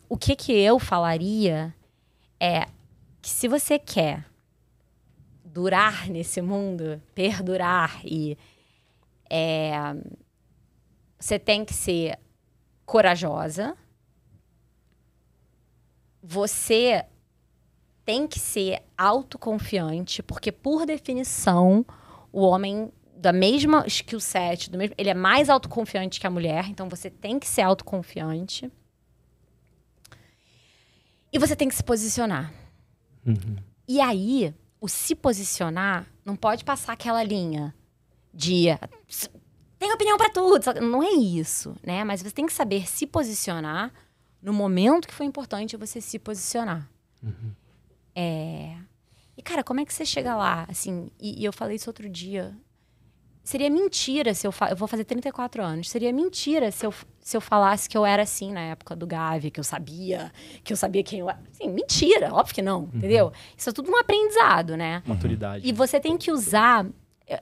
o que eu falaria é que se você quer durar nesse mundo, perdurar, e você tem que ser corajosa, você tem que ser autoconfiante, porque, por definição, o homem da mesma skill set, ele é mais autoconfiante que a mulher, então você tem que ser autoconfiante. E você tem que se posicionar. Uhum. E aí, o se posicionar não pode passar aquela linha de tem opinião pra tudo. Não é isso, né? Mas você tem que saber se posicionar no momento que for importante você se posicionar. Uhum. E, cara, como é que você chega lá? Assim, e eu falei isso outro dia. Seria mentira se eu vou fazer 34 anos. Seria mentira se eu falasse que eu era assim na época do Gavi, que eu sabia quem eu era. Assim, mentira, óbvio que não, entendeu? Isso é tudo um aprendizado, né? Maturidade. E você tem que usar...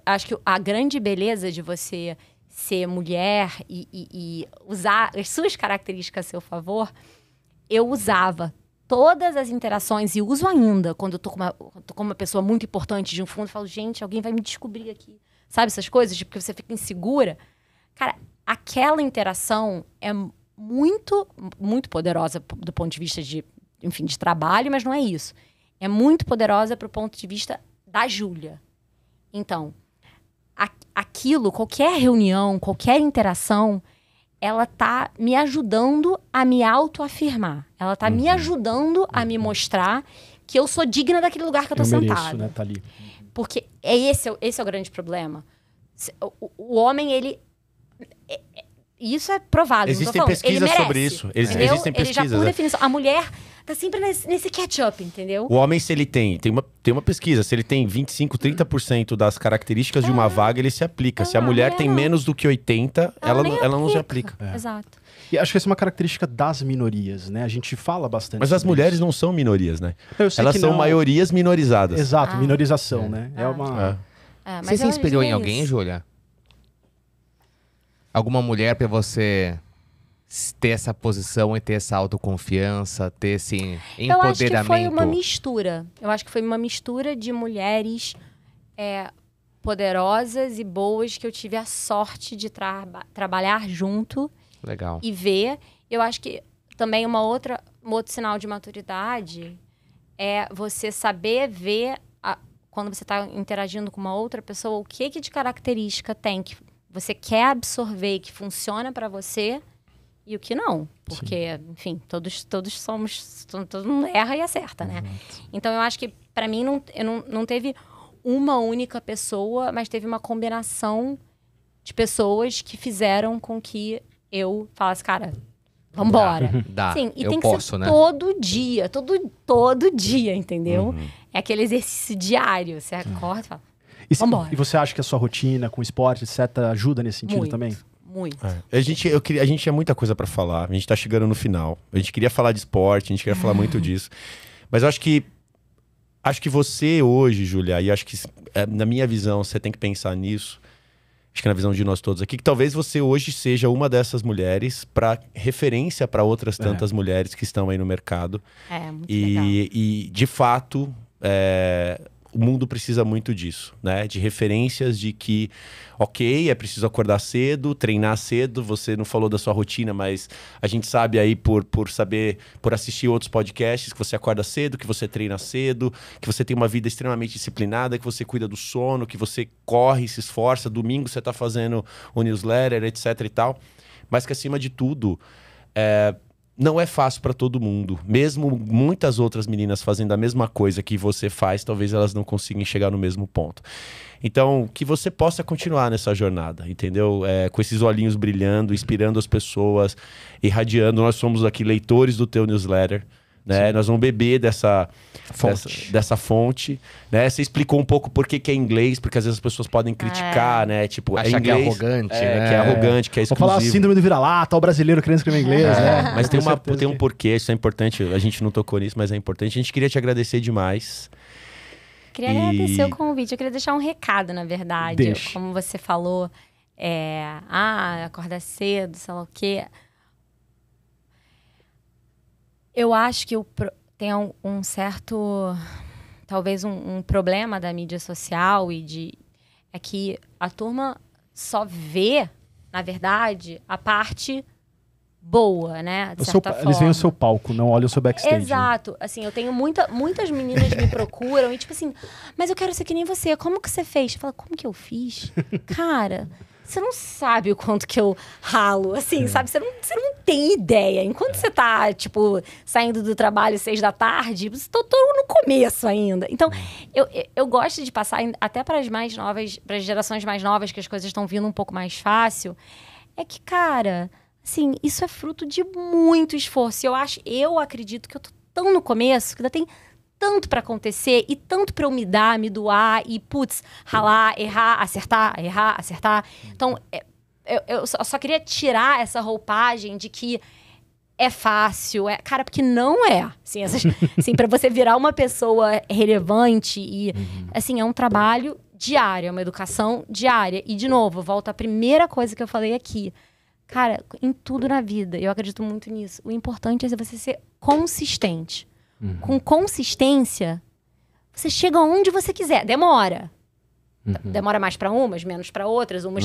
Acho que a grande beleza de você ser mulher e usar as suas características a seu favor, eu usava todas as interações, e uso ainda, quando eu tô com uma pessoa muito importante de um fundo, eu falo, gente, alguém vai me descobrir aqui. Sabe essas coisas? Tipo, que você fica insegura. Cara, aquela interação é muito, muito poderosa do ponto de vista de trabalho, mas não é isso. É muito poderosa pro ponto de vista da Júlia. Então, aquilo, qualquer reunião, qualquer interação, ela tá me ajudando a me autoafirmar. Ela tá me ajudando a me mostrar que eu sou digna daquele lugar que eu tô sentada. mereço, né, tá ali. Porque esse é o grande problema. O homem, ele... isso é provado. Existem não tô falando. Ele pesquisas merece, sobre isso. entendeu? Existem Ele já, pesquisas, por é. definição... A mulher tá sempre nesse catch-up, entendeu? O homem, se ele tem uma pesquisa, se ele tem 25, 30% das características de uma vaga, ele se aplica. Se a mulher tem menos do que 80, ela não se aplica. Exato. E acho que essa é uma característica das minorias, né? A gente fala bastante Mas as sobre mulheres isso. não são minorias, né? Eu sei Elas que são não. maiorias minorizadas. Exato, minorização, né? É Ah. uma... Mas Você se eu inspirou em diria alguém, isso. Júlia? Alguma mulher pra você ter essa posição e ter essa autoconfiança, ter esse empoderamento? Eu acho que foi uma mistura. Eu acho que foi uma mistura de mulheres poderosas e boas que eu tive a sorte de trabalhar junto Legal. e ver. Eu acho que também um outro sinal de maturidade é você saber ver, quando você está interagindo com uma outra pessoa, o que de característica tem que você quer absorver e que funciona para você e o que não. Porque, enfim, todos somos... Todo mundo erra e acerta, né? Então, eu acho que, para mim, não teve uma única pessoa, mas teve uma combinação de pessoas que fizeram com que eu falasse, cara, vambora. Dá, Sim, e eu tem que posso, ser né? todo dia, todo dia, entendeu? É aquele exercício diário. Você acorda e fala, vambora. E você acha que a sua rotina com esporte, etc., ajuda nesse sentido muito, também? muito. A gente tinha muita coisa pra falar. A gente tá chegando no final. A gente queria falar de esporte, a gente queria falar muito disso. Mas eu acho que você hoje, Júlia, e acho que na minha visão você tem que pensar nisso. Acho que na visão de nós todos aqui, que talvez você hoje seja uma dessas mulheres para referência para outras tantas mulheres que estão aí no mercado. Muito legal. E de fato, o mundo precisa muito disso, né? De referências de que, ok, é preciso acordar cedo, treinar cedo. Você não falou da sua rotina, mas a gente sabe aí por assistir outros podcasts que você acorda cedo, que você treina cedo, que você tem uma vida extremamente disciplinada, que você cuida do sono, que você corre, se esforça. Domingo você tá fazendo o newsletter, etc e tal. Mas que acima de tudo, não é fácil para todo mundo. Mesmo muitas outras meninas fazendo a mesma coisa que você faz, talvez elas não consigam chegar no mesmo ponto. Então, que você possa continuar nessa jornada, entendeu? Com esses olhinhos brilhando, inspirando as pessoas, irradiando. Nós somos aqui leitores do teu newsletter, né? Nós vamos beber dessa fonte, né? Você explicou um pouco por que é inglês, porque às vezes as pessoas podem criticar, né? Tipo, achar inglês, que é arrogante, né? Que é arrogante, que é Vou exclusivo. falar síndrome do vira-lata, o brasileiro querendo escrever inglês, né? Mas tem certeza um que- porquê, isso é importante. A gente não tocou nisso, mas é importante. A gente queria te agradecer demais. Queria agradecer o convite. Eu queria deixar um recado, na verdade. Deixa. Como você falou, acorda cedo, sei lá o quê. Eu acho que tem um certo, talvez um problema da mídia social é que a turma só vê, na verdade, a parte boa, né? De certa forma. Eles veem o seu palco, não olham o seu backstage. né? Exato. Assim, eu tenho muitas meninas me procuram e tipo assim, mas eu quero ser que nem você. Como que você fez? Eu falo, como que eu fiz? Cara, você não sabe o quanto que eu ralo, assim, sabe? Você não tem ideia. Enquanto você tá, tipo, saindo do trabalho 6 da tarde, você tá todo no começo ainda. Então, eu gosto de passar até para as mais novas, para as gerações mais novas, que as coisas estão vindo um pouco mais fácil. É que, cara, assim, isso é fruto de muito esforço. Eu acredito que eu tô tão no começo que ainda tem tanto pra acontecer e tanto pra eu me doar e, putz, ralar, errar, acertar. Então, eu só queria tirar essa roupagem de que é fácil. Cara, porque não é. Assim, assim, pra você virar uma pessoa relevante e, assim, é um trabalho diário, é uma educação diária. E, de novo, volto à primeira coisa que eu falei aqui. Cara, em tudo na vida, eu acredito muito nisso. O importante é você ser consistente. Com consistência, você chega onde você quiser. Demora. Demora mais pra umas, menos pra outras. Umas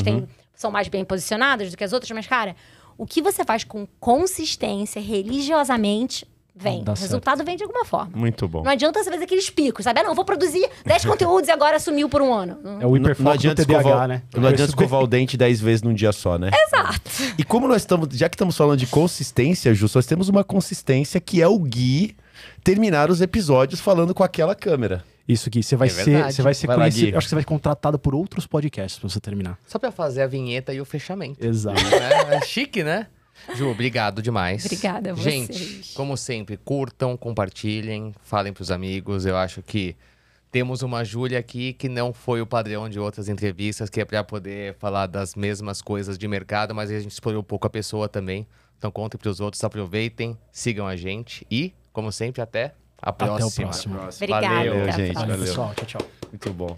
são mais bem posicionadas do que as outras. Mas, cara, o que você faz com consistência, religiosamente, vem. Dá O resultado vem de alguma forma. Muito bom. Não adianta você fazer aqueles picos, sabe? Não, vou produzir 10 conteúdos e agora sumiu por um ano. É o hiperfoco Não adianta do TDAH, escovar, né? não adianta escovar o dente 10 vezes num dia só, né? Exato. E como já que estamos falando de consistência, Ju, nós temos uma consistência que é o Gui terminar os episódios falando com aquela câmera. Isso, Gui. Você vai ser Vai lá, conhecido. Gui. Acho que você vai ser contratado por outros podcasts pra você terminar. Só pra fazer a vinheta e o fechamento. Exato. É chique, né? Ju, obrigado demais. Obrigada a Gente, vocês. como sempre, curtam, compartilhem, falem pros amigos. Eu acho que temos uma Júlia aqui que não foi o padrão de outras entrevistas, que é pra poder falar das mesmas coisas de mercado, mas a gente explorou um pouco a pessoa também. Então contem pros outros, aproveitem, sigam a gente e, como sempre, até a próxima. próximo. Obrigada. Valeu, Até a gente. próxima. Valeu, Valeu. pessoal. Tchau, tchau. Muito bom.